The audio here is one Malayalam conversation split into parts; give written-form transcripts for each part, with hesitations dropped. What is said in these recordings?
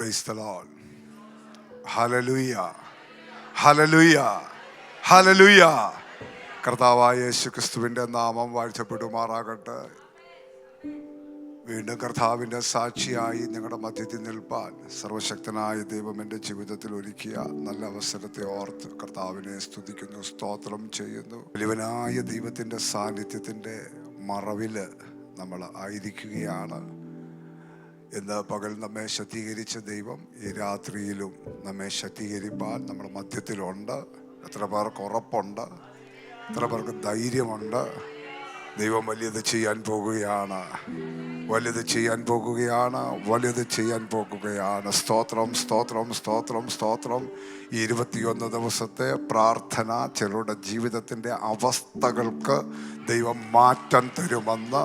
Praise the Lord. Hallelujah, hallelujah, hallelujah. കർത്താവായ യേശുക്രിസ്തുവിൻ്റെ നാമം വാഴ്ത്തപ്പെടുമാറാകട്ടെ. വീണ്ടും കർത്താവിൻ്റെ സാക്ഷിയായി ഞങ്ങളുടെ മധ്യത്തിൽ നിൽപ്പാൻ സർവശക്തനായ ദൈവം എൻ്റെ ജീവിതത്തിൽ ഒരുക്കിയ നല്ല അവസരത്തെ ഓർത്ത് കർത്താവിനെ സ്തുതിക്കുന്നു, സ്തോത്രം ചെയ്യുന്നു. വലിയവനായ ദൈവത്തിൻ്റെ സാന്നിധ്യത്തിൻ്റെ മറവിൽ നമ്മൾ ആയിരിക്കുകയാണ്. ഇന്ന് പകൽ നമ്മെ ശക്തീകരിച്ച ദൈവം ഈ രാത്രിയിലും നമ്മെ ശക്തീകരിപ്പാൻ നമ്മുടെ മധ്യത്തിലുണ്ട്. എത്ര പേർക്ക് ഉറപ്പുണ്ട്? എത്ര പേർക്ക് ധൈര്യമുണ്ട്? ദൈവം വലിയത് ചെയ്യാൻ പോകുകയാണ്, വലിയത് ചെയ്യാൻ പോകുകയാണ്, വലിയത് ചെയ്യാൻ പോകുകയാണ്. സ്തോത്രം, സ്തോത്രം, സ്തോത്രം, സ്തോത്രം. ഈ 21 ദിവസത്തെ പ്രാർത്ഥന ചിലരുടെ ജീവിതത്തിൻ്റെ അവസ്ഥകൾക്ക് ദൈവം മാറ്റം തരുമെന്ന്,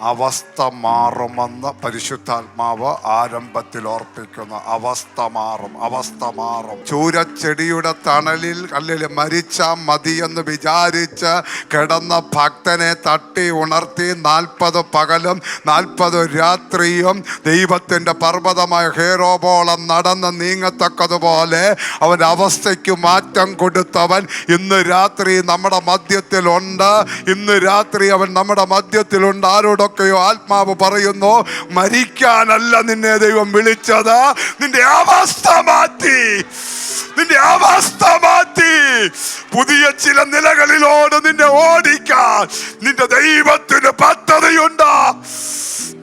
അവസ്ഥ മാറുമെന്ന് പരിശുദ്ധാത്മാവ് ആരംഭത്തിൽ ഓർപ്പിക്കുന്നു. അവസ്ഥ മാറും, അവസ്ഥ മാറും. ചൂരച്ചെടിയുടെ തണലിൽ അല്ലെങ്കിൽ മരിച്ചാൽ മതിയെന്ന് വിചാരിച്ച് കിടന്ന ഭക്തനെ തട്ടി ഉണർത്തി 40 പകലും 40 രാത്രിയും ദൈവത്തിൻ്റെ പർവ്വതമായ ഹേരോബോളം നടന്ന് നീങ്ങത്തക്കതുപോലെ അവൻ്റെ അവസ്ഥയ്ക്ക് മാറ്റം കൊടുത്തവൻ ഇന്ന് രാത്രി നമ്മുടെ മധ്യത്തിലുണ്ട്. ഇന്ന് രാത്രി അവൻ നമ്മുടെ മധ്യത്തിലുണ്ട്. ആരോടൊക്കെയോ ആത്മാവ് പറയുന്നു, മരിക്കാനല്ല നിന്നെ ദൈവം വിളിച്ചത്, നിന്റെ അവസ്ഥ മാറ്റി, നിന്റെ അവസ്ഥ മാറ്റി പുതിയ ചില നിലകളിലോട് നിന്നെ ഓടിക്കാൻ നിന്റെ ദൈവത്തിന് പദ്ധതിയുണ്ട്.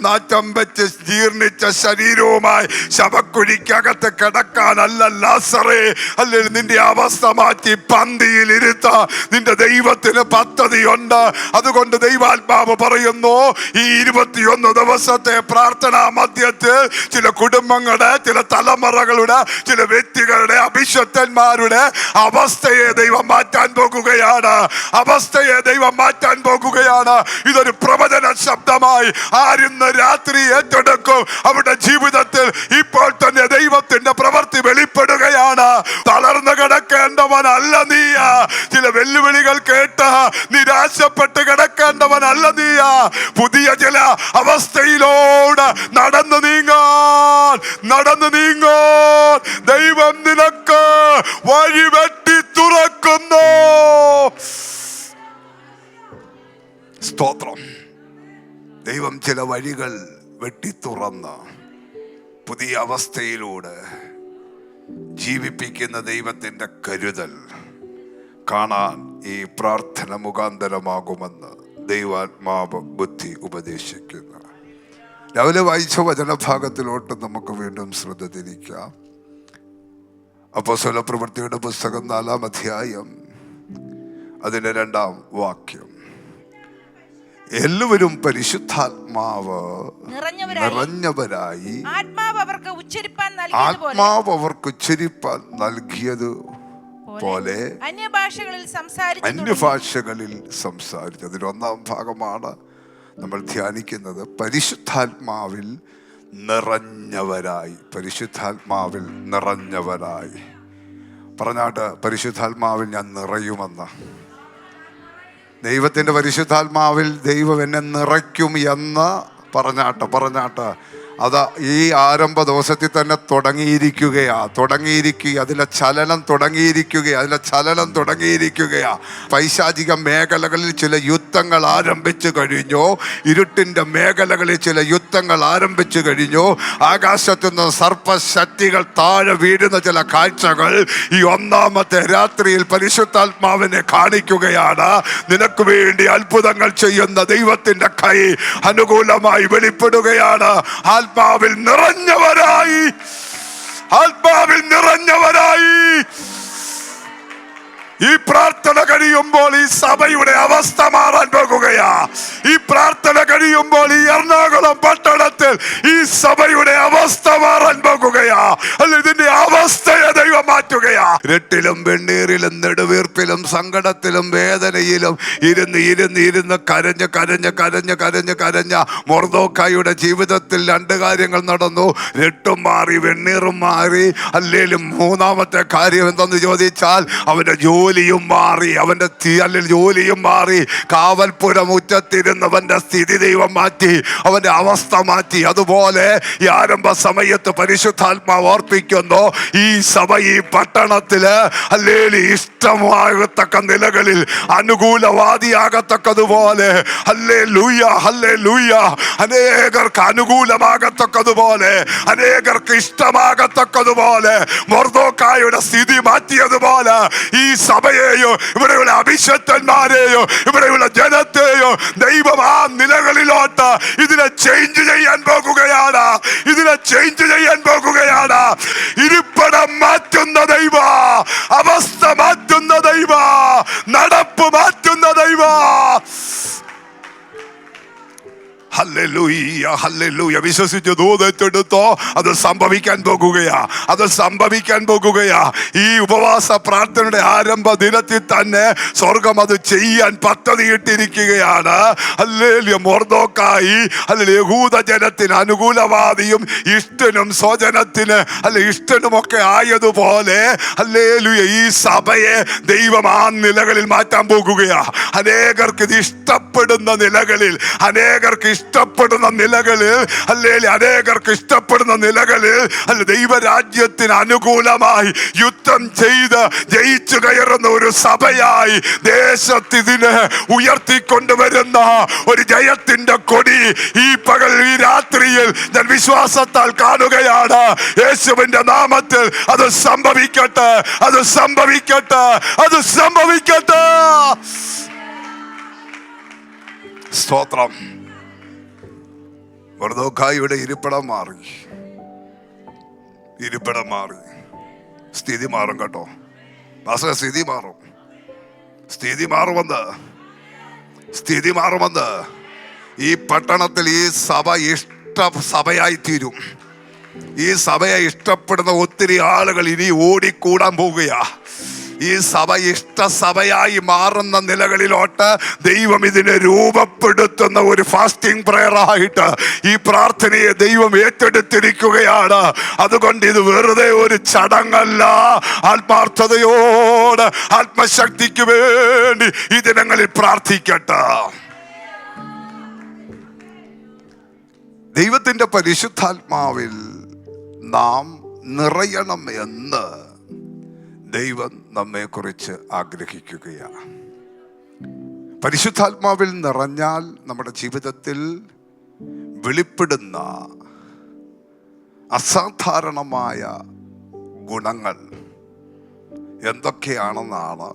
നാറ്റം വെച്ച് ജീർണിച്ച ശരീരവുമായി ശവക്കുഴിക്കകത്ത് കിടക്കാനല്ല ലാസറേ, അല്ലെങ്കിൽ നിന്റെ അവസ്ഥ മാറ്റി പന്തിയിൽ ഇരുത്ത നിന്റെ ദൈവത്തിന് പദ്ധതിയുണ്ട്. അതുകൊണ്ട് ദൈവാത്മാവ് പറയുന്നു, ഈ 21 ദിവസത്തെ പ്രാർത്ഥനാ മധ്യത്തിൽ ചില കുടുംബങ്ങളുടെ, ചില തലമുറകളുടെ, ചില വ്യക്തികളുടെ, അഭിഷക്തന്മാരുടെ അവസ്ഥയെ ദൈവം മാറ്റാൻ പോകുകയാണ്. അവസ്ഥയെ ദൈവം മാറ്റാൻ പോകുകയാണ്. ഇതൊരു പ്രവചന ശബ്ദമായി ആരിന്ന് രാത്രി ഏറ്റെടുക്കും. അവരുടെ ജീവിതത്തിൽ ഇപ്പോൾ തന്നെ ദൈവത്തിന്റെ പ്രവൃത്തി വെളിപ്പെടുകയാണ്. തളർന്നു കിടക്കേണ്ടവനല്ല നീ. ചില വെല്ലുവിളികൾ കേട്ട് നിരാശപ്പെട്ട് കിടക്കേണ്ടവനല്ല നീ. പുതിയ ചില അവസ്ഥയിലൂടെ നടന്നു നീങ്ങാൻ ദൈവം നിനക്ക് വഴി വെട്ടി തുറക്കുന്നു. സ്തോത്രം. ദൈവം ചില വഴികൾ വെട്ടി തുറന്ന് പുതിയ അവസ്ഥയിലൂടെ ജീവിപ്പിക്കുന്ന ദൈവത്തിൻ്റെ കരുതൽ കാണാൻ ഈ പ്രാർത്ഥന മുഖാന്തരമാകുമെന്ന് ദൈവാത്മാവ് ബുദ്ധി ഉപദേശിക്കുന്നു. രാവിലെ വായിച്ച വചനഭാഗത്തിലോട്ട് നമുക്ക് വീണ്ടും ശ്രദ്ധ തിരിക്കാം. അപ്പോസ്തല പ്രവൃത്തിയുടെ പുസ്തകം 4-ാം അധ്യായം അതിൻ്റെ 2-ാം വാക്യം. എല്ലാവരും പരിശുദ്ധാത്മാവ് നിറഞ്ഞവരായി ആത്മാവ് അവർക്ക് ഉച്ചരിപ്പാൻ നൽകിയത് പോലെ അന്യഭാഷകളിൽ സംസാരിച്ചു. അതിൽ 1-ാം ഭാഗമാണ് നമ്മൾ ധ്യാനിക്കുന്നത്. പരിശുദ്ധാത്മാവിൽ നിറഞ്ഞവരായി, പരിശുദ്ധാത്മാവിൽ നിറഞ്ഞവരായി. പറഞ്ഞാട്ട്, പരിശുദ്ധാത്മാവിൽ ഞാൻ നിറയുമെന്ന്. ദൈവത്തിൻ്റെ പരിശുദ്ധാത്മാവിൽ ദൈവം എന്നെ നിറയ്ക്കും എന്ന് പറഞ്ഞാട്ട് അത് ഈ ആരംഭ ദിവസത്തിൽ തന്നെ തുടങ്ങിയിരിക്കുക. അതിലെ ചലനം തുടങ്ങിയിരിക്കുകയാ. പൈശാചിക മേഖലകളിൽ ചില യുദ്ധങ്ങൾ ആരംഭിച്ചു കഴിഞ്ഞു. ഇരുട്ടിൻ്റെ മേഖലകളിൽ ചില യുദ്ധങ്ങൾ ആരംഭിച്ചു കഴിഞ്ഞു. ആകാശത്തുനിന്ന് സർപ്പശക്തികൾ താഴെ വീഴുന്ന ചില കാഴ്ചകൾ ഈ 1-ാമത്തെ രാത്രിയിൽ പരിശുദ്ധാത്മാവിനെ കാണിക്കുകയാണ്. നിനക്ക് വേണ്ടി അത്ഭുതങ്ങൾ ചെയ്യുന്ന ദൈവത്തിൻ്റെ കൈ അനുകൂലമായി വെളിപ്പെടുകയാണ്. ആത്മാവിൽ നിറഞ്ഞവരായി ഈ പ്രാർത്ഥന കഴിയുമ്പോൾ ഈ സഭയുടെ അവസ്ഥ മാറാൻ പോകുകയാ. ഈ പ്രാർത്ഥന കഴിയുമ്പോൾ ഈ എറണാകുളം പട്ടണത്തിൽ ഈ സഭയുടെ അവസ്ഥ മാറാൻ പോകുകയാ. അല്ല, ഇതിന്റെ അവസ്ഥയെ ദൈവം മാറ്റുകയാ. ഇരുട്ടിലും വെണ്ണീറിലും നെടുവീർപ്പിലും സങ്കടത്തിലും വേദനയിലും ഇരുന്ന് കരഞ്ഞ മൊർദെഖായിയുടെ ജീവിതത്തിൽ 2 കാര്യങ്ങൾ നടന്നു. ഇരുട്ടും മാറി, വെണ്ണീറും മാറി. അല്ലേലും 3-ാമത്തെ കാര്യം എന്തെന്ന് ചോദിച്ചാൽ അവന്റെ ജോലിയും മാറി. കാവൽപുര മുറ്റത്തിരുന്നവന്റെ സ്ഥിതി ദൈവം മാറ്റി, അവന്റെ അവസ്ഥ മാറ്റി. അതുപോലെ ഈ ആരംഭ സമയത്ത് പരിശുദ്ധാത്മാവ് ഓർപ്പിക്കുന്നു, ഈ സഭ ഈ പട്ടണത്തില് ഹല്ലേലൂയ ഇഷ്ടമാകത്തക്ക നിലകളിൽ അനുകൂലവാദിയാകത്തക്കതുപോലെ ഹല്ലേലൂയ ഹല്ലേലൂയ അനേകർക്ക് അനുകൂലമാകത്തക്കതുപോലെ അനേകർക്ക് ഇഷ്ടമാകത്തക്കതുപോലെ മൊർദെഖായിയുടെ സ്ഥിതി മാറ്റിയതുപോലെ ഈ സഭയെയോ ഇവിടെയുള്ള അഭിഷക്തന്മാരെയോ ഇവിടെയുള്ള ജനത്തെയോ ദൈവം ആ നിലകളിലോട്ട് ഇതിനെ ചേഞ്ച് ചെയ്യാൻ പോകുകയാണ്. ഇതിനെ ചേഞ്ച് ചെയ്യാൻ പോകുകയാണ്. ഇരിപ്പിടം മാറ്റുന്ന ദൈവ, അവസ്ഥ മാറ്റുന്ന ദൈവ, നടപ്പ് മാറ്റുന്ന ദൈവ. Hallelujah hallelujah. വിശ്വസിച്ച് ദൂതത്തെടുത്തോ, അത് സംഭവിക്കാൻ പോകുകയാ, അത് സംഭവിക്കാൻ പോകുകയാ. ഈ ഉപവാസ പ്രാർത്ഥനയുടെ ആരംഭ ദിനത്തിൽ തന്നെ സ്വർഗം അത് ചെയ്യാൻ പദ്ധതിയിട്ടിരിക്കുകയാണ്. ഹല്ലേലൂയ. മൊർദെഖായി ഹല്ലേലൂയ യഹൂദ ജനത്തിന് അനുകൂലവാദിയും ഇഷ്ടനും സ്വജനത്തിന് ഇഷ്ടനുമൊക്കെ ആയതുപോലെ ഹല്ലേലൂയ ഈ സഭയെ ദൈവം ആ നിലകളിൽ മാറ്റാൻ പോകുകയാ. അനേകർക്ക് ഇത് ഇഷ്ടപ്പെടുന്ന നിലകളിൽ, അനേകർക്ക് ഇഷ്ടപ്പെടുന്ന നിലകളിൽ ഹല്ലേലൂയ അനേകർക്ക് ഇഷ്ടപ്പെടുന്ന നിലകളിൽ ദൈവരാജ്യത്തിന് അനുകൂലമായി യുദ്ധം ചെയ്ത് ജയിച്ചു കയറുന്ന ഒരു സഭയായി ദേശത്ത് ഇതിനെ ഉയർത്തിക്കൊണ്ടുവരുന്ന ഒരു ജയത്തിന്റെ കൊടി ഈ പകൽ ഈ രാത്രിയിൽ ഞാൻ വിശ്വാസത്താൽ കാണുകയാണ്. യേശുവിന്റെ നാമത്തിൽ അത് സംഭവിക്കട്ടെ, അത് സംഭവിക്കട്ടെ, അത് സംഭവിക്കട്ടെ. സ്തോത്രം. മൊർദെഖായിയുടെ ഇരിപ്പിടം മാറി, ഇരിപ്പിടം മാറി. സ്ഥിതി മാറും കേട്ടോ, സ്ഥിതി മാറും, സ്ഥിതി മാറുമെന്ന്, സ്ഥിതി മാറുമെന്ന്. ഈ പട്ടണത്തിൽ ഈ സഭ സഭയായി തീരും. ഈ സഭയെ ഇഷ്ടപ്പെടുന്ന ഒത്തിരി ആളുകൾ ഇനി ഓടിക്കൂടാൻ പോവുകയാ. ഈ സഭ ഇഷ്ടസഭയായി മാറുന്ന നിലകളിലോട്ട് ദൈവം ഇതിനെ രൂപപ്പെടുത്തുന്ന ഒരു ഫാസ്റ്റിംഗ് പ്രയറായിട്ട് ഈ പ്രാർത്ഥനയെ ദൈവം ഏറ്റെടുത്തിരിക്കുകയാണ്. അതുകൊണ്ട് ഇത് വെറുതെ ഒരു ചടങ്ങല്ല, ആത്മാർത്ഥതയോട് ആത്മശക്തിക്ക് വേണ്ടി ഈ ദിനങ്ങളിൽ പ്രാർത്ഥിക്കട്ടെ. ദൈവത്തിന്റെ പരിശുദ്ധാത്മാവിൽ നാം നിറയണം എന്ന് ദൈവം നമ്മെക്കുറിച്ച് ആഗ്രഹിക്കുകയാണ്. പരിശുദ്ധാത്മാവിൽ നിറഞ്ഞാൽ നമ്മുടെ ജീവിതത്തിൽ വെളിപ്പെടുന്ന അസാധാരണമായ ഗുണങ്ങൾ എന്തൊക്കെയാണെന്നാണ്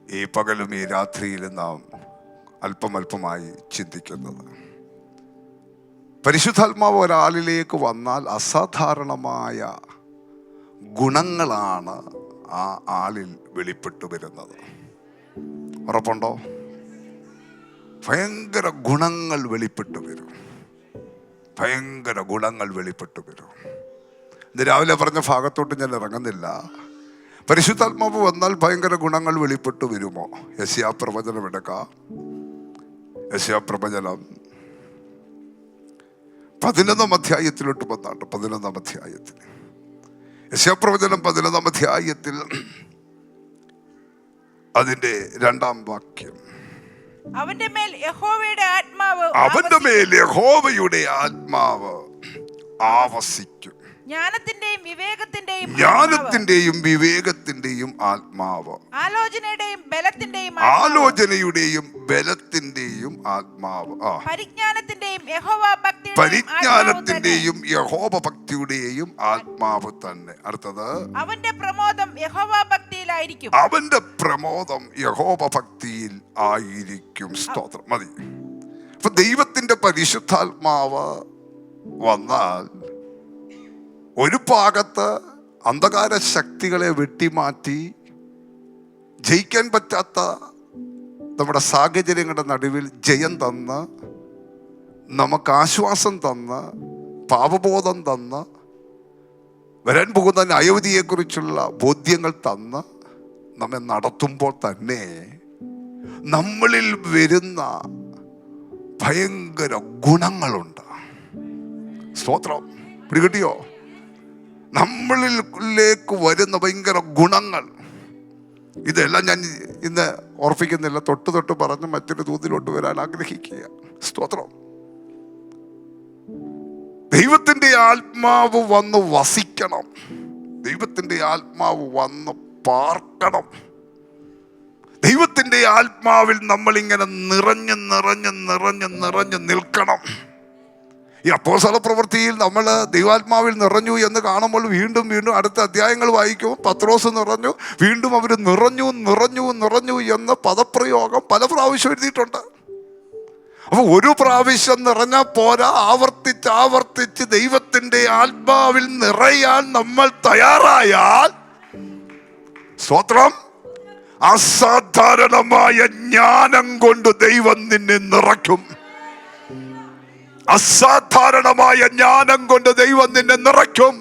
ഈ പകലും ഈ രാത്രിയിലും നാം അല്പമല്പമായി ചിന്തിക്കുന്നത്. പരിശുദ്ധാത്മാവ് ഒരാളിലേക്ക് വന്നാൽ അസാധാരണമായ ഗുണങ്ങളാണ് ആ ആളിൽ വെളിപ്പെട്ടു വരുന്നത്. ഉറപ്പുണ്ടോ? ഭയങ്കര ഗുണങ്ങൾ വെളിപ്പെട്ടു വരും, ഭയങ്കര ഗുണങ്ങൾ വെളിപ്പെട്ടു വരും. ഇന്ന് രാവിലെ പറഞ്ഞ ഭാഗത്തോട്ട് ഞാൻ ഇറങ്ങുന്നില്ല. പരിശുദ്ധാത്മാവ് വന്നാൽ ഭയങ്കര ഗുണങ്ങൾ വെളിപ്പെട്ടു വരുമോ? യെശയ്യാ പ്രവചനം എടുക്കാം. യെശയ്യാ പ്രവചനം 11-ാം അധ്യായത്തിലോട്ട് വന്നാണ്. 11-ാം അധ്യായത്തിൽ യെശയ്യാ പ്രവചനം 11-ാം അധ്യായത്തിൽ അതിന്റെ 2-ാം വാക്യം. അവന്റെ മേൽ യഹോവയുടെ ആത്മാവ് ആവസിക്കും. ജ്ഞാനത്തിന്റെയും വിവേകത്തിന്റെയും ആത്മാവ്, ആലോചനയുടെയും ബലത്തിന്റെയും ആത്മാവ്, പരിജ്ഞാനത്തിന്റെയും യഹോവഭക്തിയുടെയും ആത്മാവ് തന്നെ. അടുത്തത്, അവന്റെ പ്രമോദം യഹോവഭക്തിയിൽ ആയിരിക്കും. സ്തോത്രം. മതി. അപ്പൊ ദൈവത്തിന്റെ പരിശുദ്ധാത്മാവ് വന്നാൽ ഒരു ഭാഗത്ത് അന്ധകാര ശക്തികളെ വെട്ടിമാറ്റി ജയിക്കാൻ പറ്റാത്ത നമ്മുടെ സാഹചര്യങ്ങളുടെ നടുവിൽ ജയം തന്ന്, നമുക്ക് ആശ്വാസം തന്ന്, പാപബോധം തന്ന്, വരാൻ പോകുന്ന ന്യായവിധിയെക്കുറിച്ചുള്ള ബോധ്യങ്ങൾ തന്ന് നമ്മെ നടത്തുമ്പോൾ തന്നെ നമ്മളിൽ വരുന്ന ഭയങ്കര ഗുണങ്ങളുണ്ട്. സ്തോത്രം. പിടികിട്ടിയോ? നമ്മളിലേക്ക് വരുന്ന ഭയങ്കര ഗുണങ്ങൾ. ഇതെല്ലാം ഞാൻ ഇന്ന് ഓർപ്പിക്കുന്നില്ല, തൊട്ട് പറഞ്ഞ് മറ്റൊരു തോതിലോട്ട് വരാൻ ആഗ്രഹിക്കുക. സ്തോത്രം. ദൈവത്തിൻ്റെ ആത്മാവ് വന്ന് വസിക്കണം. ദൈവത്തിൻ്റെ ആത്മാവ് വന്ന് പാർക്കണം. ദൈവത്തിൻ്റെ ആത്മാവിൽ നമ്മളിങ്ങനെ നിറഞ്ഞ് നിറഞ്ഞ് നിറഞ്ഞ് നിറഞ്ഞ് നിൽക്കണം. ഈ അപ്പോസ്തല പ്രവൃത്തിയിൽ നമ്മൾ ദൈവാത്മാവിൽ നിറഞ്ഞു എന്ന് കാണുമ്പോൾ വീണ്ടും വീണ്ടും അടുത്ത അധ്യായങ്ങൾ വായിക്കും. പത്രോസ് നിറഞ്ഞു, വീണ്ടും അവർ നിറഞ്ഞു നിറഞ്ഞു നിറഞ്ഞു എന്ന് പദപ്രയോഗം പല പ്രാവശ്യം എഴുതിയിട്ടുണ്ട്. അപ്പൊ ഒരു പ്രാവശ്യം നിറഞ്ഞാൽ പോരാ, ആവർത്തിച്ച് ആവർത്തിച്ച് ദൈവത്തിൻ്റെ ആത്മാവിൽ നിറയാൻ നമ്മൾ തയ്യാറായാൽ, സ്തോത്രം, അസാധാരണമായ ജ്ഞാനം കൊണ്ട് ദൈവം നിന്നെ നിറയ്ക്കും. അസാധാരണമായ ജ്ഞാനം കൊണ്ട് ദൈവം നിന്നെ നിറയ്ക്കും.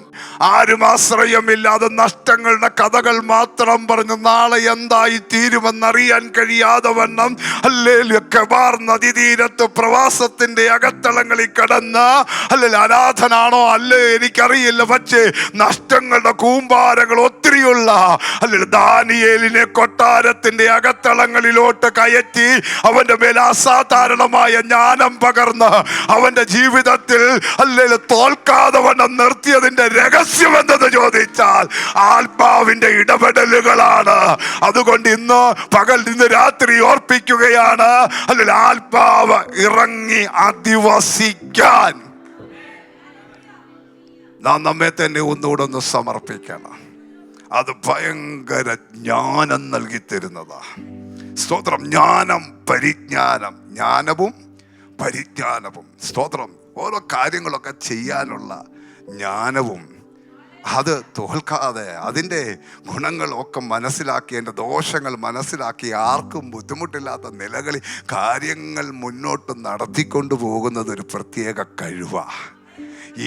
ആരും ആശ്രയമില്ലാതെ നഷ്ടങ്ങളുടെ കഥകൾ മാത്രം പറഞ്ഞ് നാളെ എന്തായി തീരുമെന്നറിയാൻ കഴിയാതെ വണ്ണം ഹല്ലേലൂയ കെബാർ നദീതീരത്ത് പ്രവാസത്തിന്റെ അകത്തളങ്ങളിൽ കടന്ന് ഹല്ലേലൂയ അനാഥനാണോ അല്ലേ എനിക്കറിയില്ല, പക്ഷേ നഷ്ടങ്ങളുടെ കൂമ്പാരങ്ങൾ ഒത്തിരിയുള്ള ഹല്ലേലൂയ ദാനിയേലിനെ കൊട്ടാരത്തിന്റെ അകത്തളങ്ങളിലോട്ട് കയറ്റി അവന്റെ മേൽ അസാധാരണമായ ജ്ഞാനം പകർന്ന് അവന്റെ ജീവിതത്തിൽ ഹല്ലേലൂയ തോൽക്കാതെ വണ്ണം നിർത്തിയതിന്റെ രഹസ്യം എന്തെന്ന് ചോദിച്ചാൽ ആത്മാവിന്റെ ഇടപെടലുകളാണ്. അതുകൊണ്ട് ഇന്ന് രാത്രി ഓർപ്പിക്കുകയാണ്, അല്ലെങ്കിൽ ആത്മാവ് ഇറങ്ങി അധിവസിക്കാൻ നാം നമ്മെ തന്നെ ഒന്നുകൂടെ ഒന്ന് സമർപ്പിക്കണം. അത് ഭയങ്കര ജ്ഞാനം നൽകി തരുന്നതാ. സ്തോത്രം. ജ്ഞാനം, പരിജ്ഞാനം, ജ്ഞാനവും പരിജ്ഞാനവും, സ്തോത്രം, ഓരോ കാര്യങ്ങളൊക്കെ ചെയ്യാനുള്ള ജ്ഞാനവും, അത് തോൽക്കാതെ അതിൻ്റെ ഗുണങ്ങളൊക്കെ മനസ്സിലാക്കി അതിൻ്റെ ദോഷങ്ങൾ മനസ്സിലാക്കി ആർക്കും ബുദ്ധിമുട്ടില്ലാത്ത നിലകളിൽ കാര്യങ്ങൾ മുന്നോട്ട് നടത്തിക്കൊണ്ടു പോകുന്നത് ഒരു പ്രത്യേക കഴിവാണ്.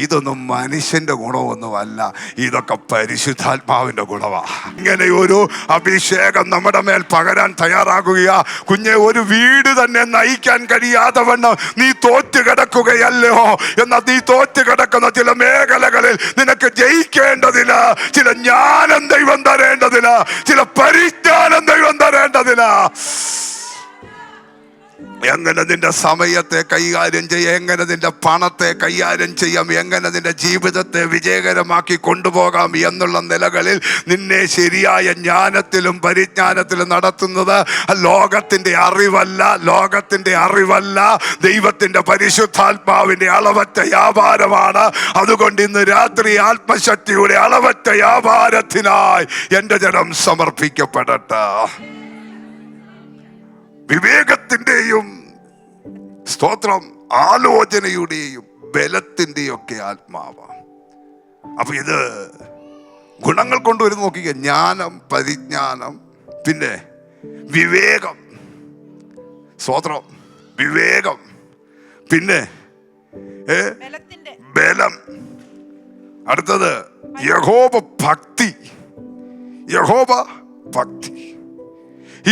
ഇതൊന്നും മനുഷ്യന്റെ ഗുണമൊന്നുമല്ല, ഇതൊക്കെ പരിശുദ്ധാത്മാവിന്റെ ഗുണമാണ്. ഇങ്ങനെ ഒരു അഭിഷേകം നമ്മുടെ മേൽ പകരാൻ തയ്യാറാകുക. കുഞ്ഞെ, ഒരു വീട് തന്നെ നയിക്കാൻ കഴിയാതെ വണ്ണം നീ തോറ്റു കിടക്കുകയല്ലോ. എന്നാൽ നീ തോറ്റു കിടക്കുന്ന ചില മേഖലകളിൽ നിനക്ക് ജയിക്കേണ്ടതില്ല. ചില ജ്ഞാനം ദൈവം തരേണ്ടതില്ല, ചില പരിജ്ഞാനം ദൈവം തരേണ്ടതില്ല. എങ്ങനെ നിന്റെ സമയത്തെ കൈകാര്യം ചെയ്യാം, എങ്ങനെ നിന്റെ പണത്തെ കൈകാര്യം ചെയ്യാം, എങ്ങനെ നിന്റെ ജീവിതത്തെ വിജയകരമാക്കി കൊണ്ടുപോകാം എന്നുള്ള നിലകളിൽ നിന്നെ ശരിയായ ജ്ഞാനത്തിലും പരിജ്ഞാനത്തിലും നടത്തുന്നത് ലോകത്തിന്റെ അറിവല്ല, ദൈവത്തിന്റെ പരിശുദ്ധാത്മാവിന്റെ അളവറ്റ വ്യാപാരമാണ്. അതുകൊണ്ട് ഇന്ന് രാത്രി ആത്മശക്തിയുടെ അളവറ്റ വ്യാപാരത്തിനായി എൻ്റെ ജനം സമർപ്പിക്കപ്പെടട്ടെ. വിവേകത്തിന്റെയും, സ്തോത്രം, ആലോചനയുടെയും ബലത്തിന്റെയും ഒക്കെ ആത്മാവാണ്. അപ്പൊ ഇത് ഗുണങ്ങൾ കൊണ്ടുവരും. നോക്കിക്ക, ജ്ഞാനം, പരിജ്ഞാനം, പിന്നെ വിവേകം, സ്തോത്രം, വിവേകം, പിന്നെ ബലം, അടുത്തത് യഹോവ ഭക്തി.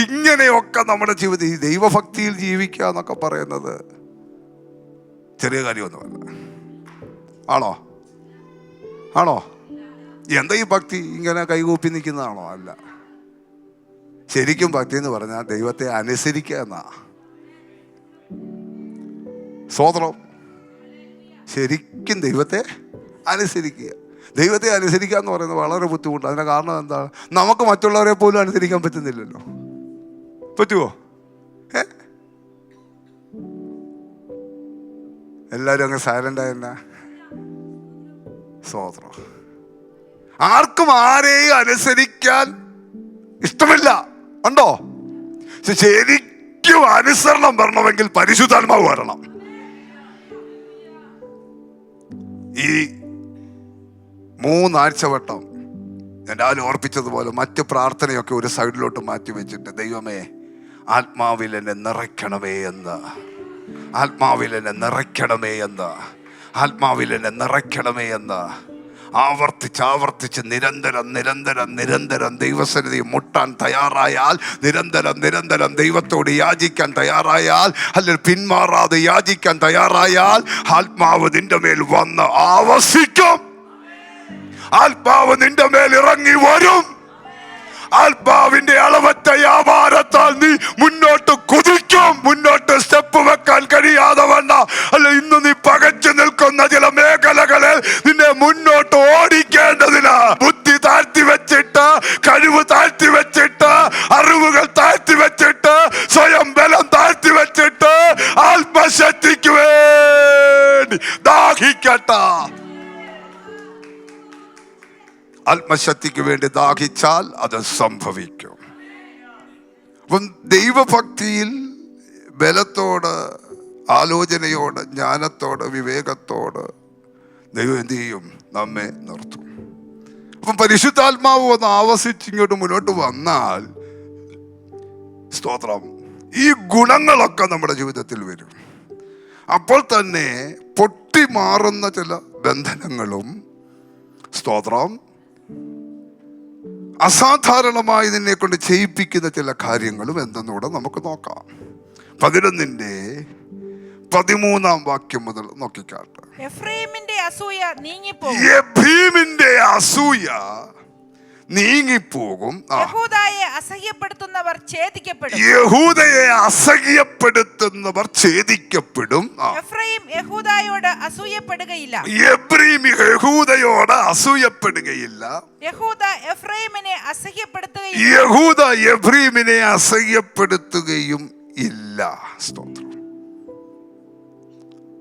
ഇങ്ങനെയൊക്കെ നമ്മുടെ ജീവിതം, ഈ ദൈവഭക്തിയിൽ ജീവിക്കുക എന്നൊക്കെ പറയുന്നത് ചെറിയ കാര്യമൊന്നുമല്ല. ആണോ? എന്താ ഈ ഭക്തി? ഇങ്ങനെ കൈകൂപ്പി നിൽക്കുന്നതാണോ? അല്ല. ശരിക്കും ഭക്തി എന്ന് പറഞ്ഞാൽ ദൈവത്തെ അനുസരിക്കുക എന്നാ. സ്തോത്രം. ശരിക്കും ദൈവത്തെ അനുസരിക്കുക. ദൈവത്തെ അനുസരിക്കുക എന്ന് പറയുന്നത് വളരെ ബുദ്ധിമുട്ടാണ്. അതിൻ്റെ കാരണം എന്താണ്? നമുക്ക് മറ്റുള്ളവരെ പോലും അനുസരിക്കാൻ പറ്റുന്നില്ലല്ലോ. പറ്റുമോ? എല്ലാവരും അങ്ങ് സൈലന്റ് ആയെന്നാ. സ്തോത്രം. ആർക്കും ആരെയും അനുസരിക്കാൻ ഇഷ്ടമില്ല, ഉണ്ടോ? ശരിക്കും അനുസരണം വരണമെങ്കിൽ പരിശുദ്ധാത്മാവ് വരണം. ഈ 3 ആഴ്ചവട്ടം ഞാൻ രാവിലെ ഓർപ്പിച്ചതുപോലെ മറ്റ് പ്രാർത്ഥനയൊക്കെ ഒരു സൈഡിലോട്ട് മാറ്റി വെച്ചിട്ട്, ദൈവമേ ആത്മാവിൽ എന്നെ നിറയ്ക്കണമേ എന്ന്, ആത്മാവിൽ എന്നെ നിറയ്ക്കണമേ എന്ന്, ആത്മാവിൽ എന്നെ നിറയ്ക്കണമേ എന്ന് ആവർത്തിച്ച് നിരന്തരം ദൈവസന്നിധി മുട്ടാൻ തയ്യാറായാൽ, നിരന്തരം ദൈവത്തോട് യാചിക്കാൻ തയ്യാറായാൽ, അല്ലെങ്കിൽ പിന്മാറാതെ യാചിക്കാൻ തയ്യാറായാൽ, ആത്മാവ് നിന്റെ മേൽ വന്ന് ആവസിക്കും. ആത്മാവ് നിന്റെ മേൽ ഇറങ്ങി വരും. ആത്മാവിന്റെ അളവറ്റ വ്യാപാരത്താൽ നീ മുന്നോട്ട് കുതിക്കും. മുന്നോട്ട് സ്റ്റെപ്പ് വെക്കാൻ കഴിയാതെ വണ്ണ, അല്ല ഇന്ന് നീ പകച്ചു നിൽക്കുന്ന ചില മേഖലകൾ മുന്നോട്ട് ഓടിക്കേണ്ടതിന് ബുദ്ധി താഴ്ത്തി വെച്ചിട്ട്, കഴിവ് താഴ്ത്തി വെച്ചിട്ട്, അറിവുകൾ താഴ്ത്തി വെച്ചിട്ട്, സ്വയം ബലം താഴ്ത്തി വെച്ചിട്ട് ആത്മശക്തിക്ക് വേണ്ടി ദാഹിക്കട്ടെ. ആത്മശക്തിക്ക് വേണ്ടി ദാഹിച്ചാൽ അത് സംഭവിക്കും. അപ്പം ദൈവഭക്തിയിൽ ബലത്തോട്, ആലോചനയോട്, ജ്ഞാനത്തോട്, വിവേകത്തോട് ദൈവം എന്ത് ചെയ്യും? നമ്മെ നിർത്തും. അപ്പം പരിശുദ്ധാത്മാവ് ഒന്ന് ആവസിച്ച് ഇങ്ങോട്ട് മുന്നോട്ട് വന്നാൽ, സ്തോത്രം, ഈ ഗുണങ്ങളൊക്കെ നമ്മുടെ ജീവിതത്തിൽ വരും. അപ്പോൾ തന്നെ പൊട്ടിമാറുന്ന ചില ബന്ധനങ്ങളും, സ്തോത്രം, അസാധാരണമായി നിന്നെ കൊണ്ട് ചെയ്യിപ്പിക്കുന്ന ചില കാര്യങ്ങളും എന്തെന്നൂടെ നമുക്ക് നോക്കാം. 11:13 മുതൽ നോക്കിക്കാട്ടെ. എഫ്രൈമിന്റെ അസൂയ നീങ്ങിപ്പോകും. എഫ്രൈമിന്റെ അസൂയ നീങ്ങിപ്പോകും. യഹൂദയെ അസഹ്യപ്പെടുത്തുന്നവർ ഛേദിക്കപ്പെടും. യഹൂദയെ അസഹ്യപ്പെടുത്തുന്നവർ ഛേദിക്കപ്പെടും. എഫ്രൈം യഹൂദയോട് അസൂയപ്പെടുകയില്ല. എഫ്രൈം യഹൂദയോട് അസൂയപ്പെടുകയില്ല. യഹൂദ എഫ്രൈമിനെ അസഹ്യപ്പെടുത്തുകയില്ല. യഹൂദ എഫ്രൈമിനെ അസഹ്യപ്പെടുത്തുകയും ഇല്ല. സ്തോത്രം.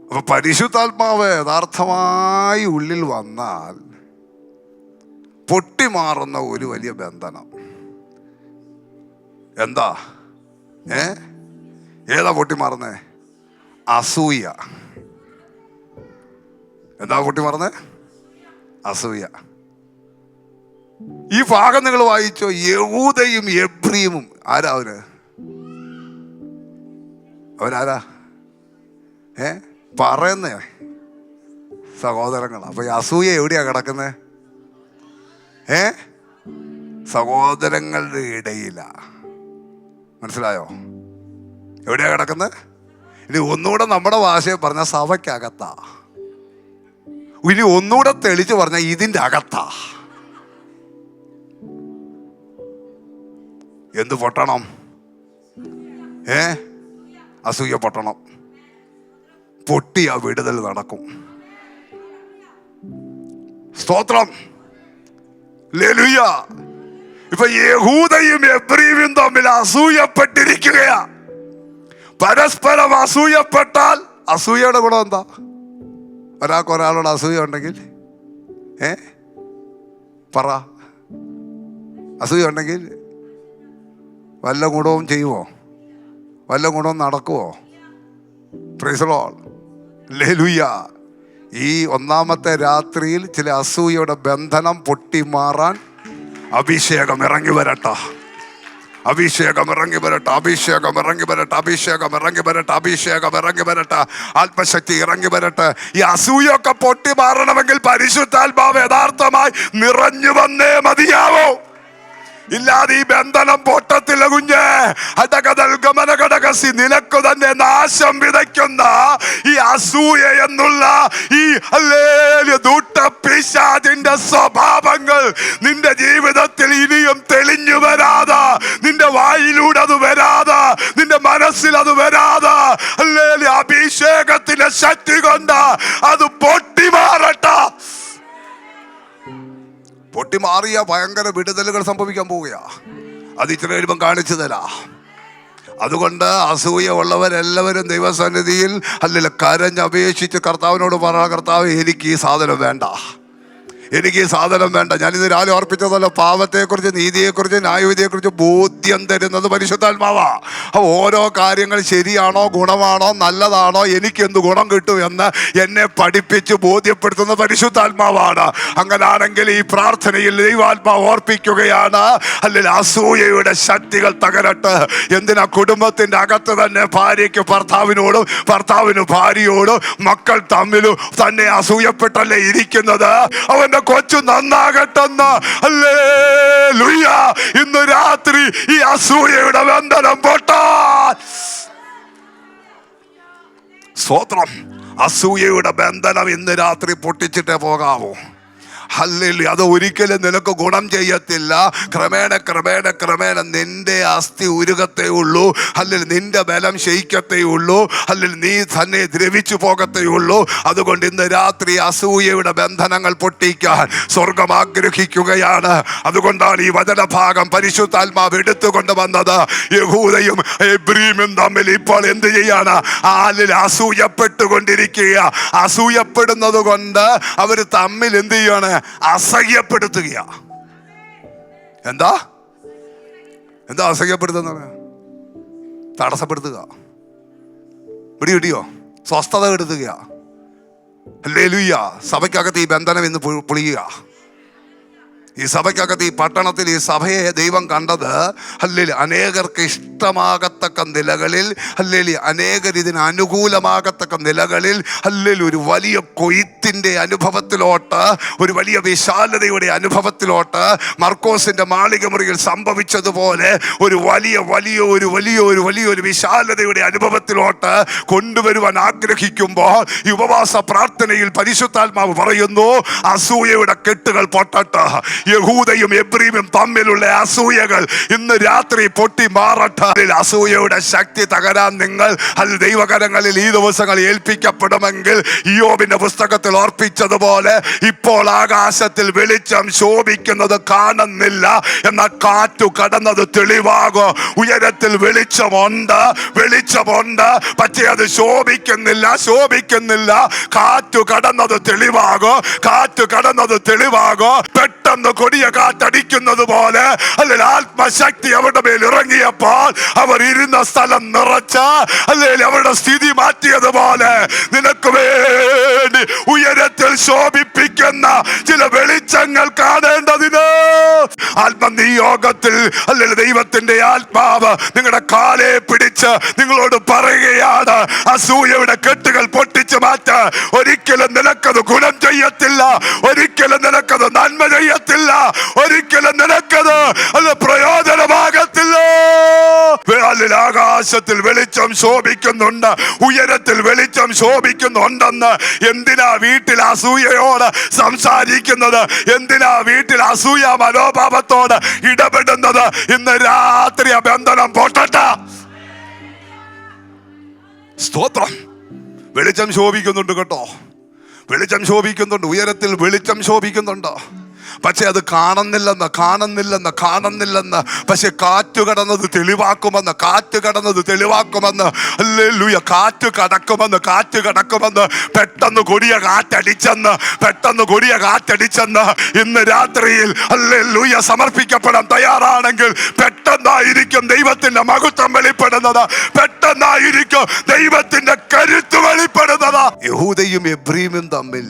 അപ്പൊ പരിശുദ്ധാത്മാവ് യഥാർത്ഥമായി ഉള്ളിൽ വന്നാൽ പൊട്ടിമാറുന്ന ഒരു വലിയ ബന്ധനം എന്താ? ഏതാ പൊട്ടിമാറുന്നേ? അസൂയ. എന്താ പൊട്ടിമാറുന്നേ? അസൂയ. ഈ ഭാഗം നിങ്ങൾ വായിച്ചോ. യഹൂദയും എഫ്രൈമും ആരാ? അവരാരാ? പറയുന്നേ സഹോദരങ്ങളാ. അപ്പൊ ഈ അസൂയ എവിടെയാ കിടക്കുന്നേ? സഹോദരങ്ങളുടെ ഇടയിലാ. മനസ്സിലായോ? എവിടെയാ കിടക്കുന്നത്? ഇനി ഒന്നുകൂടെ നമ്മുടെ ഭാഷയെ പറഞ്ഞ സഭയ്ക്കകത്താ. ഇനി ഒന്നുകൂടെ തെളിച്ച് പറഞ്ഞ ഇതിൻ്റെ അകത്താ. എന്ത് പൊട്ടണം? അസൂയ പൊട്ടണം. പൊട്ടിയ വിടുതൽ നടക്കും. സ്തോത്രം. ഹല്ലേലൂയ. ഇപ്പൊ യഹൂദയും എഫ്രൈമും തമ്മിൽ അസൂയപ്പെട്ടിരിക്കുകയാ. പരസ്പരം അസൂയപ്പെട്ടാൽ അസൂയയുടെ ഗുണം എന്താ? ഒരാളോട് അസൂയ ഉണ്ടെങ്കിൽ പറ. അസൂയ ഉണ്ടെങ്കിൽ വല്ല ഗുണവും ചെയ്യുമോ? വല്ല ഗുണവും നടക്കുമോ? Praise the Lord. ഹല്ലേലൂയ. ഈ ഒന്നാമത്തെ രാത്രിയിൽ ചില അസൂയയുടെ ബന്ധനം പൊട്ടിമാറാൻ അഭിഷേകം ഇറങ്ങി വരട്ടെ. അഭിഷേകം ഇറങ്ങി വരട്ടെ. അഭിഷേകം ഇറങ്ങി വരട്ടെ. അഭിഷേകം ഇറങ്ങി വരട്ടെ. അഭിഷേകം ഇറങ്ങി വരട്ടെ. ആത്മശക്തി ഇറങ്ങി വരട്ടെ. ഈ അസൂയൊക്കെ പൊട്ടിമാറണമെങ്കിൽ പരിശുദ്ധാത്മാവ് യഥാർത്ഥമായി നിറഞ്ഞു വന്നേ മതിയാവോ. ഇല്ലാതെ ഈ ബന്ധനം പൊട്ടത്തില്ല കുഞ്ഞ്. നിനക്കു തന്നെ നാശം വിതയ്ക്കുന്ന ഈ അസൂയ എന്നുള്ള ഈ ദൂട്ടപ്പിശാചിന്റെ സ്വഭാവങ്ങൾ നിന്റെ ജീവിതത്തിൽ ഇനിയും തെളിഞ്ഞു വരാതെ, നിന്റെ വായിലൂടെ അത് വരാതെ, നിന്റെ മനസ്സിൽ അത് വരാതെ, അഭിഷേകത്തിന്റെ ശക്തി കൊണ്ട് അത് പൊട്ടിമാറട്ടെ. പൊട്ടിമാറിയ ഭയങ്കര വിടുതലുകൾ സംഭവിക്കാൻ പോവുകയാ. അത് ഇത്ര എഴുപ്പം കാണിച്ചു തരാ. അതുകൊണ്ട് അസൂയ ഉള്ളവരെല്ലാവരും ദൈവസന്നിധിയിൽ കരഞ്ഞപേക്ഷിച്ച് കർത്താവിനോട് പറ, കർത്താവ് എനിക്ക് ഈ സാധനം വേണ്ട, എനിക്ക് ഈ സാധനം വേണ്ട. ഞാനിത് രാവിലെ ഓർപ്പിച്ചതല്ല, പാപത്തെക്കുറിച്ച്, നീതിയെക്കുറിച്ച്, ന്യായവിധിയെക്കുറിച്ച് ബോധ്യം തരുന്നത് പരിശുദ്ധാത്മാവാ. അപ്പോൾ ഓരോ കാര്യങ്ങൾ ശരിയാണോ, ഗുണമാണോ, നല്ലതാണോ, എനിക്കെന്ത് ഗുണം കിട്ടും എന്ന് എന്നെ പഠിപ്പിച്ച് ബോധ്യപ്പെടുത്തുന്ന പരിശുദ്ധാത്മാവാണ്. അങ്ങനാണെങ്കിൽ ഈ പ്രാർത്ഥനയിൽ ദൈവാത്മാവ് ഓർപ്പിക്കുകയാണ്, അല്ലെങ്കിൽ അസൂയയുടെ ശക്തികൾ തകരട്ടെ. എന്തിനാ? കുടുംബത്തിൻ്റെ അകത്ത് തന്നെ ഭാര്യയ്ക്ക് ഭർത്താവിനോടും, ഭർത്താവിന് ഭാര്യയോടും, മക്കൾ തമ്മിലും തന്നെ അസൂയപ്പെട്ടല്ലേ ഇരിക്കുന്നത്. അവന്റെ കൊച്ചു നന്നാകട്ടെന്ന്. ഹല്ലേലൂയ. ഇന്ന് രാത്രി ഈ അസൂയയുടെ ബന്ധനം പൊട്ടാൻ. സ്തോത്രം. അസൂയയുടെ ബന്ധനം ഇന്ന് രാത്രി പൊട്ടിച്ചിട്ടേ പോകാവൂ. ഹല്ലേലൂയ. അത് ഒരിക്കലും നിനക്ക് ഗുണം ചെയ്യത്തില്ല. ക്രമേണ നിന്റെ അസ്ഥി ഉരുകത്തേ ഉള്ളൂ. ഹല്ലേലൂയ. നിന്റെ ബലം ക്ഷയിക്കത്തേ ഉള്ളൂ. ഹല്ലേലൂയ. നീ തന്നെ ദ്രവിച്ചു പോകത്തേ ഉള്ളൂ. അതുകൊണ്ട് ഇന്ന് രാത്രി അസൂയയുടെ ബന്ധനങ്ങൾ പൊട്ടിക്കാൻ സ്വർഗം ആഗ്രഹിക്കുകയാണ്. അതുകൊണ്ടാണ് ഈ വചനഭാഗം പരിശുദ്ധാത്മാവ് എടുത്തുകൊണ്ട് വന്നത്. യഹൂദയും എബ്രീമും തമ്മിൽ ഇപ്പോൾ എന്ത് ചെയ്യാണ്? അസൂയപ്പെട്ടുകൊണ്ടിരിക്കുക. അസൂയപ്പെടുന്നത് കൊണ്ട് അവർ തമ്മിൽ എന്ത് ചെയ്യാണ്? അസഹ്യപ്പെടുത്തുക. എന്താ അസഹ്യപ്പെടുത്തുന്നത്? തടസ്സപ്പെടുത്തുക, പിടിയോ സ്വസ്ഥത കെടുത്തുക. ഹല്ലേലൂയ. സഭയ്ക്കകത്ത് ഈ ബന്ധനം ഇന്ന് പൊളിയുക. ഈ സഭയ്ക്കകത്ത്, ഈ പട്ടണത്തിൽ, ഈ സഭയെ ദൈവം കണ്ടത് ഹല്ലേലൂയ അനേകർക്ക് ഇഷ്ടമാകത്തക്ക നിലകളിൽ, ഹല്ലേലൂയ അനേകർ ഇതിന് അനുകൂലമാകത്തക്ക നിലകളിൽ, ഹല്ലേലൂയ ഒരു വലിയ കൊയ്ത്തിന്റെ അനുഭവത്തിലോട്ട്, ഒരു വലിയ വിശാലതയുടെ അനുഭവത്തിലോട്ട്, മർക്കോസിന്റെ മാളിക മുറിയിൽ സംഭവിച്ചതുപോലെ ഒരു വലിയൊരു വിശാലതയുടെ അനുഭവത്തിലോട്ട് കൊണ്ടുവരുവാൻ ആഗ്രഹിക്കുമ്പോൾ ഈ ഉപവാസ പ്രാർത്ഥനയിൽ പരിശുദ്ധാത്മാവ് പറയുന്നു, അസൂയയുടെ കെട്ടുകൾ പൊട്ടട്ടെ. യഹൂദയും എബ്രീമും തമ്മിലുള്ള അസൂയകൾ ഇന്ന് രാത്രി പൊട്ടി മാറട്ടെ. അസൂയയുടെ ശക്തി തകരാൻ നിങ്ങൾ ദൈവകരങ്ങളിൽ ഈ ദിവസങ്ങളിൽ ഏൽപ്പിക്കപ്പെടുമെങ്കിൽ ഇയ്യോബിന്റെ പുസ്തകത്തിൽ ഓർപ്പിച്ചതുപോലെ ഇപ്പോൾ ആകാശത്തിൽ വെളിച്ചം ശോഭിക്കുന്നത് കാണുന്നില്ല, എന്നാൽ കാറ്റു കടന്നത് തെളിവാകോ. ഉയരത്തിൽ വെളിച്ചമുണ്ട്, പക്ഷേ അത് ശോഭിക്കുന്നില്ല. കാറ്റു കടന്നത് തെളിവാകോ. പെട്ടെന്ന് കൊടിയ കാറ്റടിക്കുന്നത് പോലെ അല്ലെങ്കിൽ ആത്മശക്തി അവരുടെ മേൽ ഇറങ്ങിയപ്പോൾ അവർ ഇരുന്ന സ്ഥലം നിറച്ച, അല്ലെങ്കിൽ അവരുടെ സ്ഥിതി മാറ്റിയതുപോലെ നിനക്ക് വേണ്ടി ഉയരത്തിൽ ശോഭിപ്പിക്കുന്ന ചില വെളിച്ചങ്ങൾ കാണേണ്ടതിന് ആത്മനിയോഗത്തിൽ അല്ലെങ്കിൽ ദൈവത്തിന്റെ ആത്മാവ് നിങ്ങളുടെ കാലെ പിടിച്ച് നിങ്ങളോട് പറയുകയാണ്, അസൂയയുടെ കെട്ടുകൾ പൊട്ടിച്ചു മാറ്റ. ഒരിക്കലും നിനക്കത് ഗുണം ചെയ്യത്തില്ല, ഒരിക്കലും നിനക്കത് നന്മ ചെയ്യത്തില്ല, ഒരിക്കലും നിനക്കത് അത് പ്രയോജനമാകത്തില്ല. ആകാശത്തിൽ വെളിച്ചം ശോഭിക്കുന്നുണ്ട്, ഉയരത്തിൽ വെളിച്ചം ശോഭിക്കുന്നുണ്ടെന്ന് എന്തിനാ വീട്ടിൽ അസൂയയോട് സംസാരിക്കുന്നത്? എന്തിനാ വീട്ടിൽ അസൂയ മനോഭാവത്തോട് ഇടപെടുന്നത്? ഇന്ന് രാത്രി ആ ബന്ധനം പൊട്ടട്ടെ. സ്തോത്രം. വെളിച്ചം ശോഭിക്കുന്നുണ്ട് കേട്ടോ, വെളിച്ചം ശോഭിക്കുന്നുണ്ട്, ഉയരത്തിൽ വെളിച്ചം ശോഭിക്കുന്നുണ്ട്. പക്ഷെ അത് കാണുന്നില്ലെന്ന്. പക്ഷെ കാറ്റ് കടന്നത് തെളിവാക്കുമെന്ന്. ഹല്ലേലൂയ. കാറ്റ് കടക്കുമെന്ന് പെട്ടെന്ന് കൊടിയ കാറ്റടിച്ചെന്ന് ഇന്ന് രാത്രിയിൽ ഹല്ലേലൂയ സമർപ്പിക്കപ്പെടാൻ തയ്യാറാണെങ്കിൽ പെട്ടെന്നായിരിക്കും ദൈവത്തിന്റെ മഹത്വം വെളിപ്പെടുന്നത്, പെട്ടെന്നായിരിക്കും ദൈവത്തിന്റെ കരുത്ത് വെളിപ്പെടുന്നത്. യഹൂദയും എബ്രീമും തമ്മിൽ